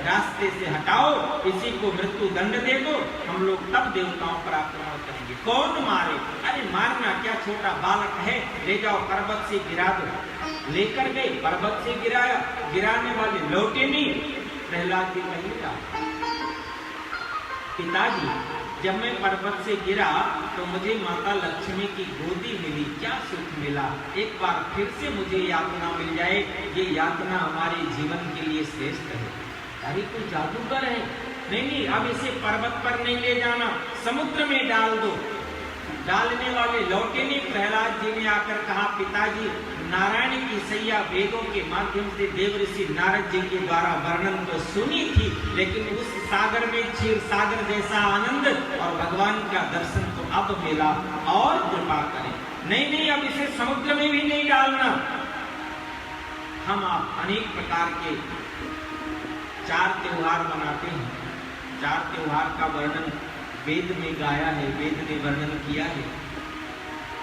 रास्ते से हटाओ, इसी को मृत्यु दंड दे दो, हम लोग तब देवताओं पर आक्रमण करेंगे। कौन मारे? अरे मारना क्या, छोटा बालक है, ले जाओ पर्वत से गिरा दो। लेकर गए, पर्वत से गिराया, गिराने वाले लौटे नहीं। प्रहलाद जी कहेगा पिताजी जब मैं पर्वत से गिरा तो मुझे माता लक्ष्मी की गोदी मिली, क्या सुख मिला, एक बार फिर से मुझे यातना मिल जाए, ये यातना हमारे जीवन के लिए श्रेष्ठ है। अरे कोई जादूगर है? नहीं, अब इसे पर्वत पर नहीं ले जाना, समुद्र में डाल दो। डालने वाले लौटे नहीं। प्रहलाद जी ने आकर कहा पिताजी नारायण की सैया वेदों के माध्यम से देव ऋषि नारद जी के द्वारा वर्णन तो सुनी थी, लेकिन उस सागर में क्षीर सागर जैसा आनंद और भगवान का दर्शन तो अब मिला, और कृपा करें। नहीं, अब इसे समुद्र में भी नहीं डालना। हम आप अनेक प्रकार के 4 त्योहार मनाते हैं। 4 त्योहार का वर्णन वेद में गाया है, वेद ने वर्णन किया है।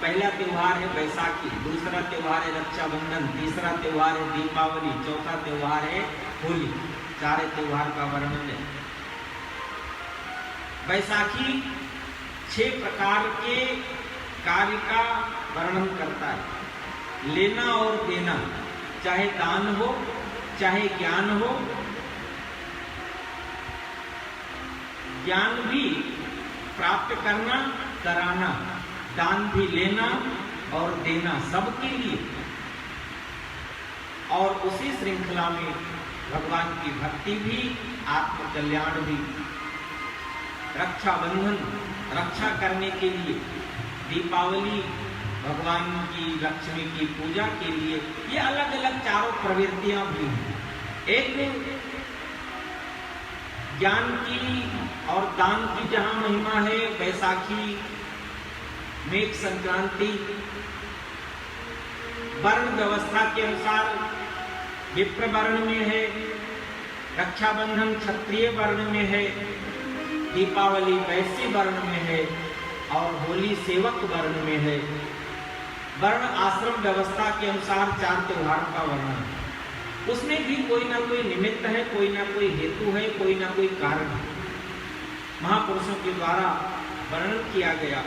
पहला त्योहार है बैसाखी, दूसरा त्योहार है रक्षाबंधन, तीसरा त्योहार है दीपावली, चौथा त्योहार है होली। 4 त्योहार का वर्णन है। बैसाखी 6 प्रकार के कार्य का वर्णन करता है। लेना और देना, चाहे दान हो चाहे ज्ञान हो, ज्ञान भी प्राप्त करना, कराना, दान भी लेना और देना, सबके लिए। और उसी श्रृंखला में भगवान की भक्ति भी, आत्म कल्याण भी। रक्षाबंधन रक्षा करने के लिए, दीपावली भगवान की लक्ष्मी की पूजा के लिए, ये अलग अलग 4 प्रवृत्तियां भी हैं। एक ज्ञान की और दान की जहां महिमा है, बैसाखी, मेघ संक्रांति, वर्ण व्यवस्था के अनुसार विप्र वर्ण में है, रक्षाबंधन क्षत्रिय वर्ण में है, दीपावली वैश्य वर्ण में है और होली सेवक वर्ण में है। वर्ण आश्रम व्यवस्था के अनुसार 4 त्योहारों का वर्णन है। उसमें भी कोई ना कोई निमित्त है, कोई ना कोई हेतु है, कोई ना कोई कारण है। महापुरुषों के द्वारा वर्णन किया गया।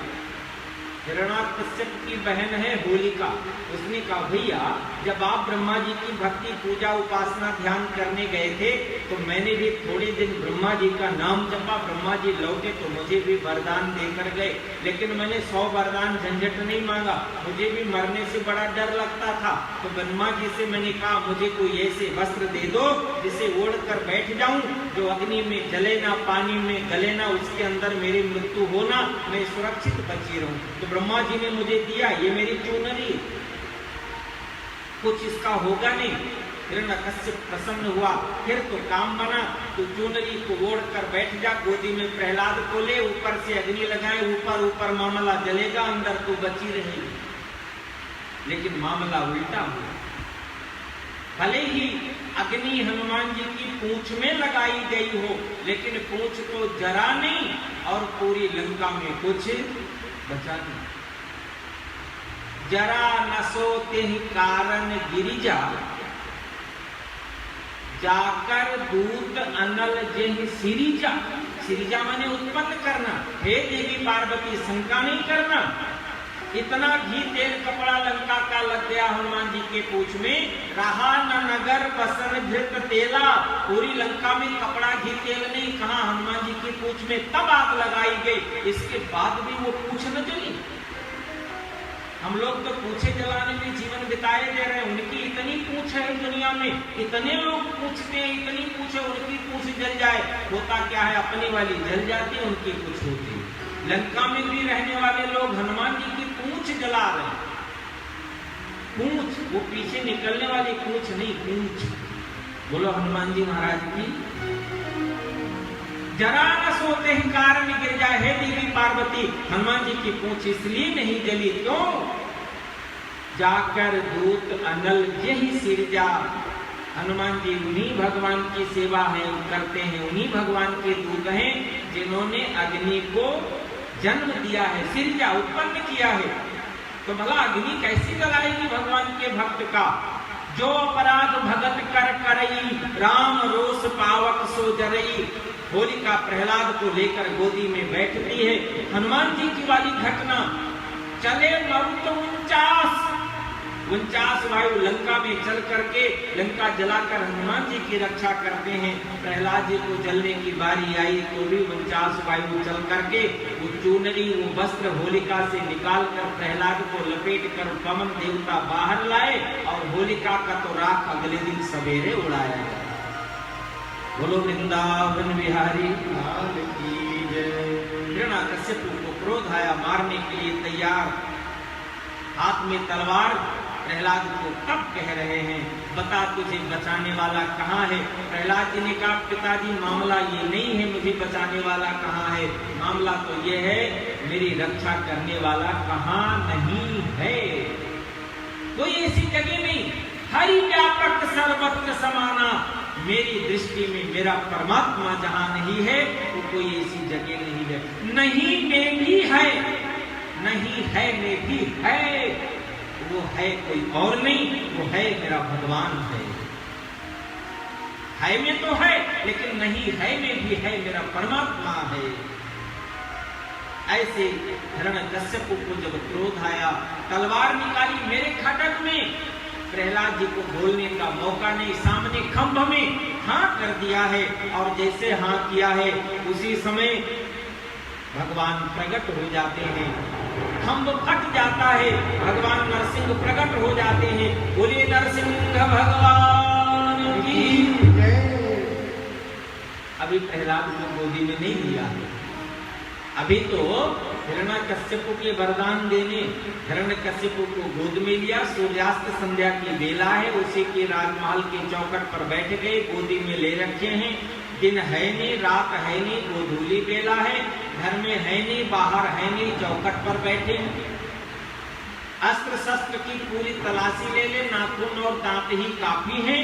हिरण्याकश्यप की बहन है होलिका, उसने कहा भैया जब आप ब्रह्मा जी की भक्ति पूजा उपासना ध्यान करने गए थे तो मैंने भी थोड़े दिन ब्रह्मा जी का नाम जपा, ब्रह्मा जी लौटे तो मुझे भी वरदान देकर गए, लेकिन मैंने 100 वरदान झंझट नहीं मांगा, मुझे भी मरने से बड़ा डर लगता था। तो ब्रह्मा जी से मैंने कहा मुझे कोई ऐसे वस्त्र दे दो जिसे ओढ़ कर बैठ जाऊं, जो अग्नि में जले ना, पानी में गले ना, उसके अंदर मेरी मृत्यु हो ना, मैं सुरक्षित बची रहूं। तो ब्रह्मा जी ने मुझे दिया, ये मेरी चुनरी, कुछ इसका होगा नहीं। हिरण्यकश्यप प्रसन्न हुआ, फिर तो काम बना, तो चुनरी को ओढ़ कर बैठ जा, गोदी में प्रहलाद को ले, ऊपर से अग्नि लगाए, ऊपर ऊपर मामला जलेगा, अंदर तो बची रहेगी। लेकिन मामला उल्टा हुआ। भले ही अग्नि हनुमान जी की पूंछ में लगाई गई हो, लेकिन पूंछ तो जरा नहीं और पूरी लंका में कुछ बचा नहीं। जरा न सोते ही कारण गिरिजा, जाकर दूत अनल जेहि सिरिजा। सिरिजा माने उत्पन्न करना। हे देवी पार्वती, शंका नहीं करना। इतना घी तेल कपड़ा लंका का लग गया हनुमान जी के पूंछ में, रहा न नगर बसन घृत तेला। पूरी लंका में कपड़ा घी तेल नहीं, कहा हनुमान जी की पूंछ में तब आग लगाई गई। इसके बाद भी वो पूंछ न जली। हम लोग तो पूछे जलाने में जीवन बिताए दे रहे हैं, उनकी इतनी पूछ है दुनिया में, इतने लोग पूछते हैं, इतनी पूछ है, उनकी पूछ जल जाए। होता क्या है, अपनी वाली जल जाती है, उनकी पूछ होती है। लंका में भी रहने वाले लोग हनुमान जी की पूंछ जला रहे हैं। पूंछ, वो पीछे निकलने वाली पूंछ नहीं, पूंछ। बोलो हनुमान जी महाराज की। जरा न सोते ही कारण गिर जाए। हे देवी पार्वती, हनुमान जी की पूंछ इसलिए नहीं जली, क्यों? जाकर दूत अनल यही सिरजा। हनुमान जी उन्हीं भगवान की सेवा है करते हैं, उन्हीं भगवान के दूत हैं जिन्होंने अग्नि को जन्म दिया है, सिरजा उत्पन्न किया है। तो भला अग्नि कैसी जलाएगी भगवान के भक्त का? जो अपराध भगत कर करई, राम रोष पावक सो जरई। होलिका प्रहलाद को लेकर गोदी में बैठती है। हनुमान जी की वाली घटना, चले मरुत 49 वायु लंका में चल करके लंका जलाकर हनुमान जी की रक्षा करते हैं। प्रहलाद जी को जलने की बारी आई तो भी 49 वायु चल करके वो चूनरी, वो वस्त्र होलिका से निकाल कर प्रहलाद को लपेट कर पवन देवता बाहर लाए और होलिका का तो राख अगले दिन सवेरे उड़ाया। बोलो वृंदावन बिहारी लाल की जय। हिरण्याकश्यप को क्रोध आया, मारने के लिए तैयार, हाथ में तलवार। प्रहलाद को तब कह रहे हैं, बता तुझे बचाने वाला कहाँ है? प्रहलाद जी ने कहा, पिताजी मामला ये नहीं है मुझे बचाने वाला कहाँ है, मामला तो ये है मेरी रक्षा करने वाला कहाँ नहीं है। कोई ऐसी जगह नहीं, हरि व्यापक सर्वत्र समाना। मेरी दृष्टि में मेरा परमात्मा जहां नहीं है वो कोई ऐसी जगह नहीं है। नहीं में भी है, नहीं है में भी है, वो है कोई और नहीं, वो है मेरा भगवान है में तो है, लेकिन नहीं है में भी है मेरा परमात्मा है। ऐसे हिरण्यकश्यप को जब क्रोध आया, तलवार निकाली मेरे खटक में, प्रहलाद जी को बोलने का मौका नहीं, सामने खंभ में हाँ कर दिया है, और जैसे हाँ किया है उसी समय भगवान प्रकट हो जाते हैं, खंभ फट जाता है, भगवान नरसिंह प्रकट हो जाते हैं। बोलिए नरसिंह भगवान की जय। अभी प्रहलाद को गोदी में नहीं लिया है, अभी तो हिरण्यकश्यप के वरदान देने हिरण्यकश्यप को गोद में लिया, सूर्यास्त संध्या की बेला है, उसी के राजमहल के चौखट पर बैठ गए, गोदी में ले रखे हैं। दिन है नहीं, रात है नहीं, गोधूली बेला है, घर में है नहीं, बाहर है नहीं, चौखट पर बैठे। अस्त्र शस्त्र की पूरी तलाशी ले ले, नाखून और दांत ही काफी हैं,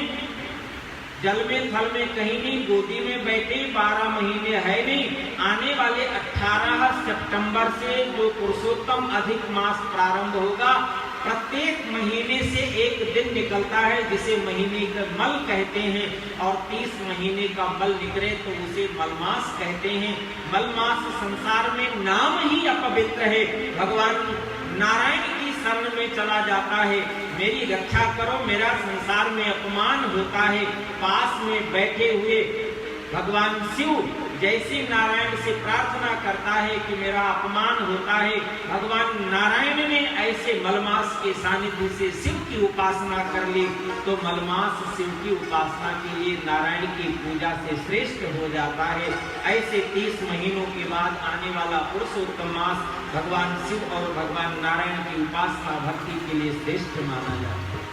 जल में थल में कहीं नहीं, गोदी में बैठे, 12 महीने है नहीं। आने वाले 18 सितंबर से जो पुरुषोत्तम अधिक मास प्रारंभ होगा, प्रत्येक महीने से एक दिन निकलता है जिसे महीने का मल कहते हैं, और 30 महीने का मल निकले तो उसे मलमास कहते हैं। मलमास संसार में नाम ही अपवित्र है, भगवान नारायण की शरण में चला जाता है, मेरी रक्षा करो, मेरा संसार में अपमान होता है। पास में बैठे हुए भगवान शिव जैसे नारायण से प्रार्थना करता है कि मेरा अपमान होता है, भगवान नारायण ने ऐसे मलमास के सानिध्य से शिव की उपासना कर ली, तो मलमास शिव की उपासना के लिए नारायण की पूजा से श्रेष्ठ हो जाता है। ऐसे 30 महीनों के बाद आने वाला पुरुषोत्तम मास भगवान शिव और भगवान नारायण की उपासना भक्ति के लिए श्रेष्ठ माना जाता है।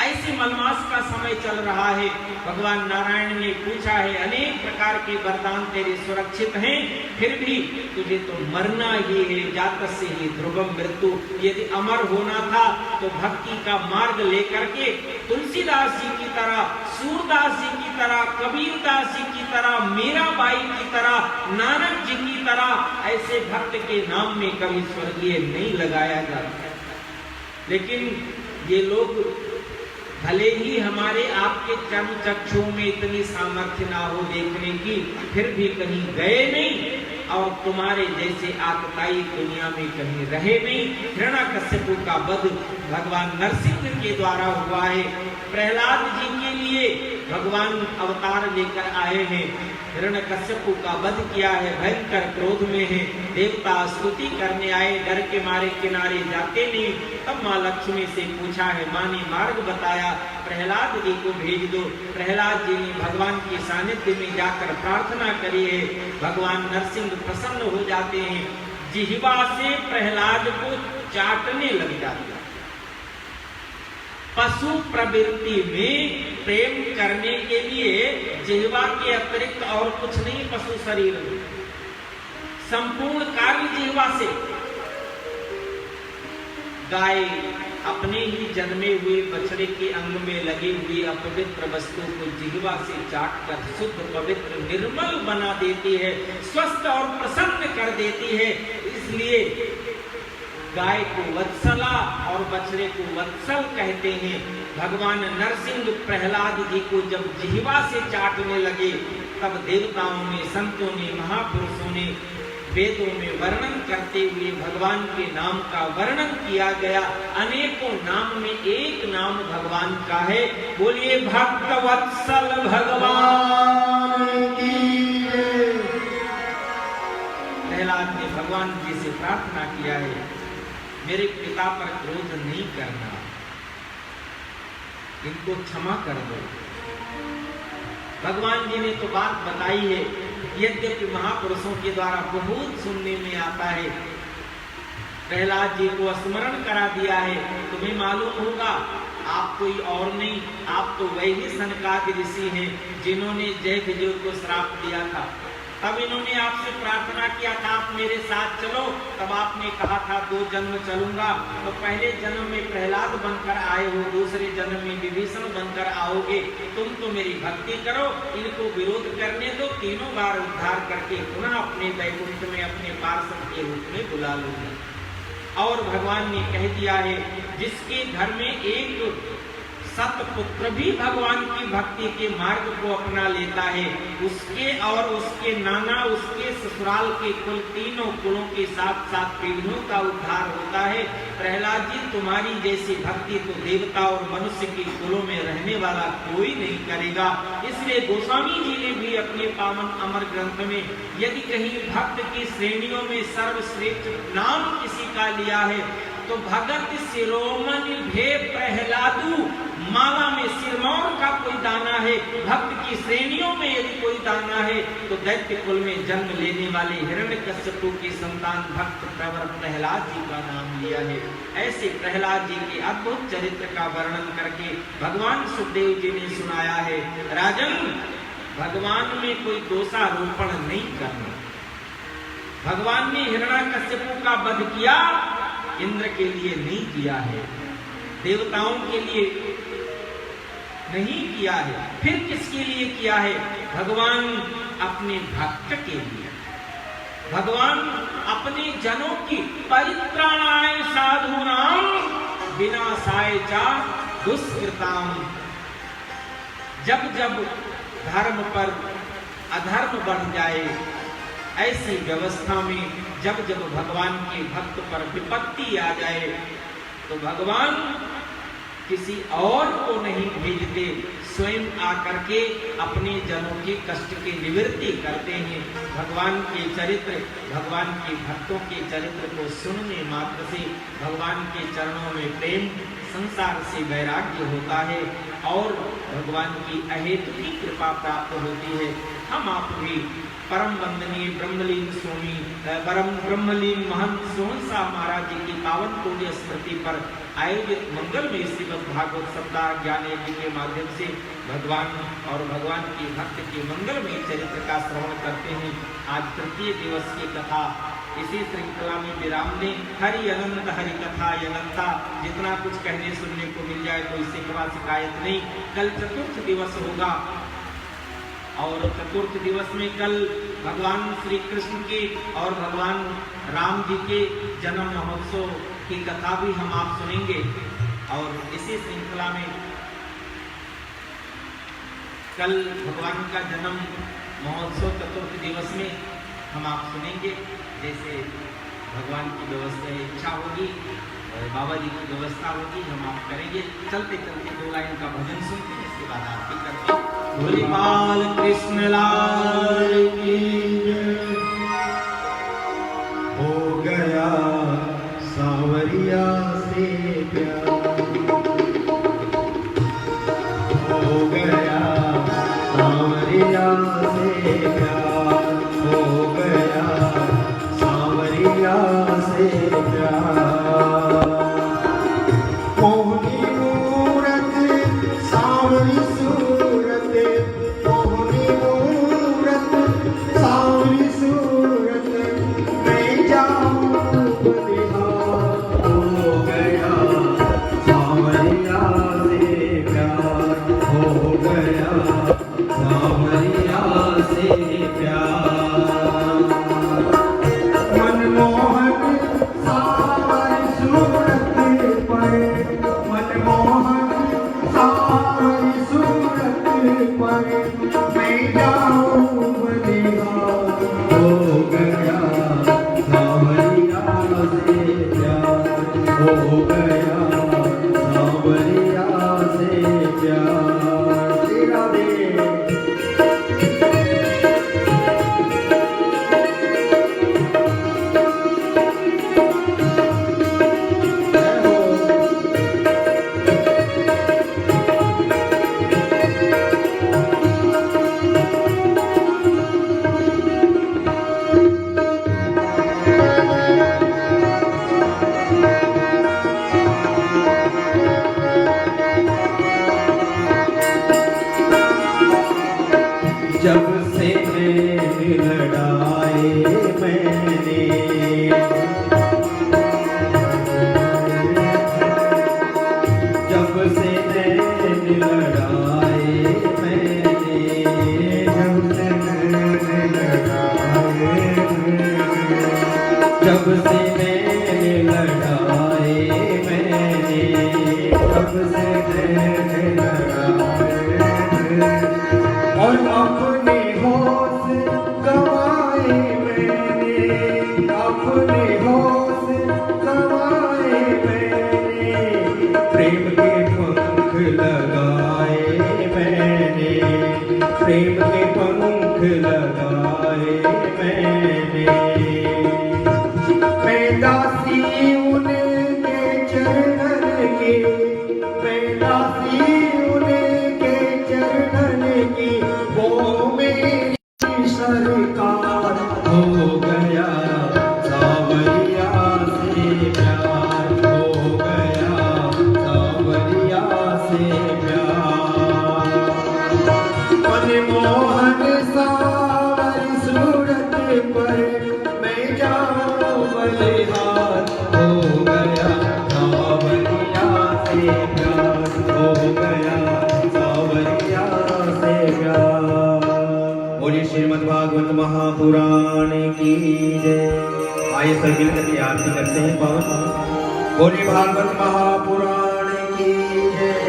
ऐसे मलमास का समय चल रहा है, भगवान नारायण ने पूछा है, अनेक प्रकार के वरदान तेरे सुरक्षित हैं, फिर भी तुझे तो मरना ही है, जातस्य ही ध्रुवम मृत्यु। यदि अमर होना था तो भक्ति का मार्ग लेकर के तुलसीदास जी की तरह, सूरदास जी की तरह, कबीरदास जी की तरह, मीराबाई की तरह, नानक जी की तरह ऐसे भक्त के नाम में कभी स्वर्गीय नहीं लगाया जाता। लेकिन ये लोग भले ही हमारे आपके चर्म चक्षु में इतनी सामर्थ्य ना हो देखने की, फिर भी कहीं गए नहीं, और तुम्हारे जैसे आतताई दुनिया में कहीं रहे नहीं। हिरण्यकश्यप का वध भगवान नरसिंह के द्वारा हुआ है। प्रहलाद जी के लिए भगवान अवतार लेकर आए हैं, हिरण्यकश्यप का वध किया है, भयंकर क्रोध में है, देवता स्तुति करने आए, डर के मारे किनारे जाते नहीं। तब माँ लक्ष्मी से पूछा है, माँ ने मार्ग बताया, प्रहलाद जी को भेज दो। प्रहलाद जी ने भगवान के सानिध्य में जाकर प्रार्थना करी है, भगवान नरसिंह प्रसन्न हो जाते हैं, जिह्वा से प्रहलाद को चाटने लग जाते हैं। पशु प्रवृत्ति में प्रेम करने के लिए जिह्वा के अतिरिक्त और कुछ नहीं, पशु शरीर में संपूर्ण कार्य जिह्वा से। गाय अपने ही जन्मे हुए बछड़े के अंग में लगी हुई अपवित्र वस्तु को जिह्वा से चाटकर शुद्ध पवित्र निर्मल बना देती है, स्वस्थ और प्रसन्न कर देती है। इसलिए गाय को वत्सला और बछड़े को वत्सल कहते हैं। भगवान नरसिंह प्रहलाद जी को जब जिह्वा से चाटने लगे, तब देवताओं ने, संतों ने, महापुरुषों ने वेदों में वर्णन करते हुए भगवान के नाम का वर्णन किया गया। अनेकों नाम में एक नाम भगवान का है। बोलिए भक्त वत्सल भगवान की जय। प्रहलाद ने भगवान जी से प्रार्थना किया है, मेरे पिता पर क्रोध नहीं करना, इनको क्षमा कर दो। भगवान जी ने तो बात बताई है, यद्यपि महापुरुषों के द्वारा बहुत सुनने में आता है, प्रहलाद जी को स्मरण करा दिया है। तुम्हें मालूम होगा आप कोई और नहीं, आप तो वही सनकादि ऋषि हैं जिन्होंने जयविजय को श्राप दिया था। तब इन्होंने आपसे प्रार्थना किया था, आप मेरे साथ चलो। तब आपने कहा था 2 जन्म चलूंगा। तो पहले जन्म में प्रहलाद बनकर आए हो, दूसरे जन्म में विभीषण बनकर आओगे। तुम तो मेरी भक्ति करो, इनको विरोध करने दो, तीनों बार उद्धार करके पुनः अपने वैकुंठ में अपने पार्षद के रूप में बुला लोगे। और भगवान ने कह दिया है, जिसके घर में एक सतपुत्र भी भगवान की भक्ति के मार्ग को अपना लेता है, उसके और उसके नाना, उसके ससुराल के कुल, तीनों कुलों के साथ साथ पीढ़ियों का उद्धार होता है। प्रहलाद जी, तुम्हारी जैसी भक्ति तो देवता और मनुष्य के कुलों में रहने वाला कोई नहीं करेगा। इसलिए गोस्वामी जी ने भी अपने पावन अमर ग्रंथ में यदि कहीं भक्त की श्रेणियों में सर्वश्रेष्ठ नाम किसी का लिया है तो भगत शिरोमणि भे प्रहलादु, माला में सिरमौर का कोई दाना है, भक्त की श्रेणियों में यदि कोई दाना है तो दैत्य कुल में जन्म लेने वाले हिरण्यकश्यपु की संतान भक्त प्रवर प्रहलाद जी का नाम लिया है। ऐसे प्रहलाद जी के अद्भुत चरित्र का वर्णन करके भगवान सुखदेव जी ने सुनाया है, राजन, भगवान में कोई दोषारोपण नहीं करना। भगवान ने हिरण्यकश्यपु का वध किया, इंद्र के लिए नहीं किया है, देवताओं के लिए नहीं किया है, फिर किसके लिए किया है? भगवान अपने भक्त के लिए, भगवान अपने जनों की परित्राणाय साधूनाम विनाशाय च दुष्कृताम। जब जब धर्म पर अधर्म बढ़ जाए, ऐसी व्यवस्था में जब जब भगवान के भक्त पर विपत्ति आ जाए तो भगवान किसी और को नहीं भेजते, स्वयं आकर के अपने जनों के कष्ट की निवृत्ति करते हैं। भगवान के चरित्र, भगवान के भक्तों के चरित्र को सुनने मात्र से भगवान के चरणों में प्रेम, संसार से वैराग्य होता है और भगवान की अहेतु की कृपा प्राप्त होती है। हम आप भी परम वंदनीय ब्रह्मलीन स्वामी परम ब्रह्मलीन महंत सोहनसा महाराज जी की पावन पुण्य स्मृति पर आयोजित मंगल में श्रीमद् भागवत सप्ताह ज्ञान यज्ञ के माध्यम से भगवान और भगवान की भक्त के मंगल में चरित्र का श्रवण करते हैं। आज तृतीय दिवस की कथा इसी श्रृंखला में विराम दें। हरि अनंत हरि कथा अनंता, जितना कुछ कहने सुनने को मिल जाए कोई शिकवा शिकायत नहीं। कल चतुर्थ दिवस होगा और चतुर्थ दिवस में कल भगवान श्री कृष्ण के और भगवान राम जी के जन्म महोत्सव की कथा भी हम आप सुनेंगे और इसी श्रृंखला में कल भगवान का जन्म महोत्सव चतुर्थ दिवस में हम आप सुनेंगे। जैसे भगवान की व्यवस्था इच्छा होगी, बाबा जी की व्यवस्था होगी, हम आप करेंगे। चलते चलते 2 लाइन का भजन सुनते हैं, इसके बाद आरती करते हैं। भोलेबाल कृष्ण लाल की जय। हो गया सांवरिया से प्यार, हो गया सांवरिया से प्यार, हो गया सांवरिया से प्यार। मोहनी मूरत सांवरी सूरत, मोहनी मूरत सांवरी सूरत, मैं जाऊं बलिहार। हो गया सांवरिया से प्यार, हो गया सांवरिया से प्यार। मनमोहन सावरी सूरत पर, मनमोहन सावरी सूरत पर, मैं जाऊं बलिहार। हो गया सांवरिया से प्यार, हो गया सांवरिया से प्यार। तेरा दे लगाए मैंने, तब से नैन लगाए और अपने होश गवाए मैंने, अपने होश गवाए मैंने, प्रेम के पंख लगाए मैंने, प्रेम के पंख लगाए मैंने। मैं दासी उनके चरणन की, मैं दासी उनके चरणन की, वो मेरी सरकार हो गया, सावरिया से प्यार हो गया, सावरिया से प्यार। मनमोहन सावरी सूरत पर मैं जाऊं बलिहार, हो गया सावरिया से प्यार, हो गया सावरिया से प्यार। बोलिए श्रीमद् भागवत महापुराण की जय। आइए सब मिलकर के आरती करते हैं पावन। बोलिए भागवत महापुराण की जय।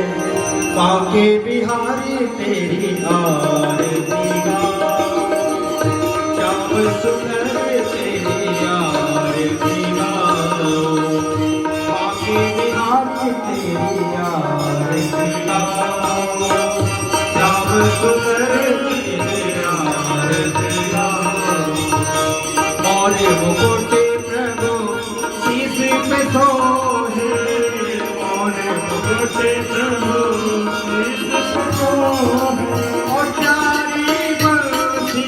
बांके बिहारी तेरी आरती गाओ, श्याम सुंदर तेरी आरती गाओ, बांके बिहारी तेरी आरती गाओ, श्याम सुंदर तेरी आरती गाओ। मौर्य मुकुट प्रभु शीश पे सोहे, मौर्य मुकुट प्रभु और चारी बंसी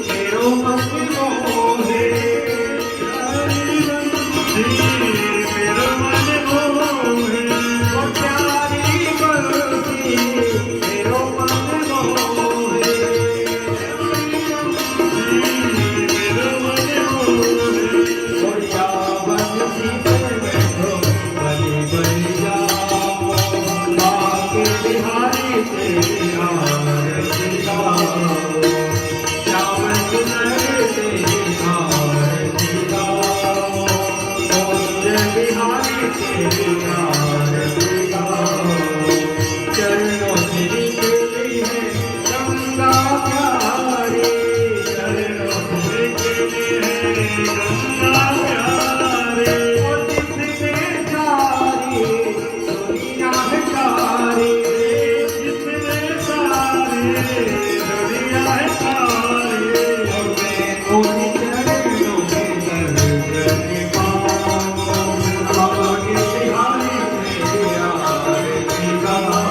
मेरो मन मोहे, चारी बंसी मेरो मन मोहे, और चारी बंसी मेरो मन मोहे, मेरो मन मोहे। और या बंसी पे बैठो बलि बलि जाओ, बांके बिहारी तेरी आरती गाओ, श्याम सुंदर तेरी आरती गाओ, पूज्य बिहारी तेरी आरती गाओ। चरणों से निकली है गंगा प्यारी, चरणों से निकली है गंगा प्यारी, और जिसने सारी दुनिया है सारी, जिसने सारी दुनिया है सारी, और मैं उन चरणों में दर्शन पाऊं, बांके बिहारी तेरी आरती गाओ,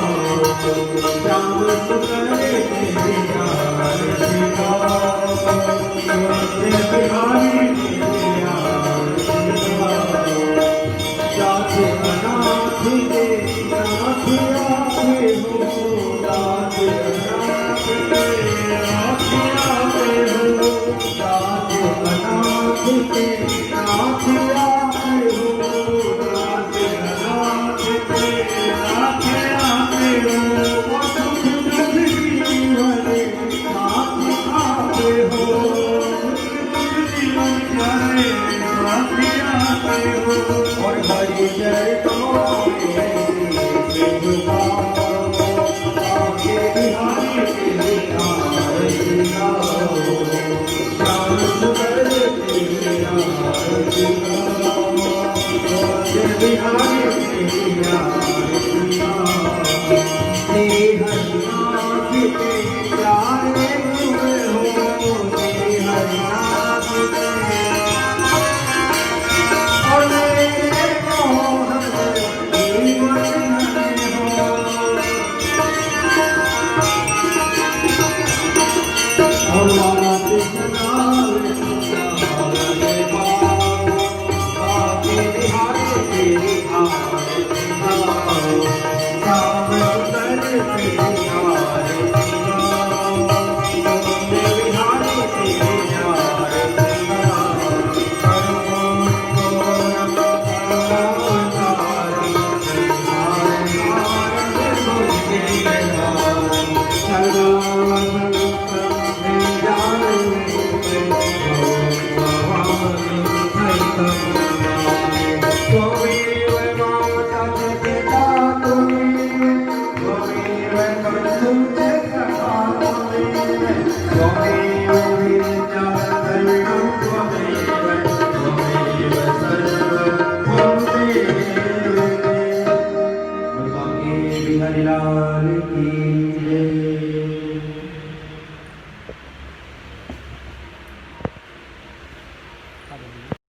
श्याम सुंदर तेरी आरती गाओ, पूज्य बिहारी तेरी आरती गाओ। जात अनाथ के नाथ आते हो, जात अनाथ के नाथ आते हो, जात अनाथ के नाथ आते हो, जात अनाथ के नाथ आते हो, और दुख दुख जीवन साथ आते हो, दुख जीवन भरे साथ आते हो। और हरि जय तो बांके बिहारी तेरी आरती गाओ, श्याम सुंदर तेरी आरती गाओ, पूज्य बिहारी तेरी आरती गाओ। श्री हरिनाथ के प्यार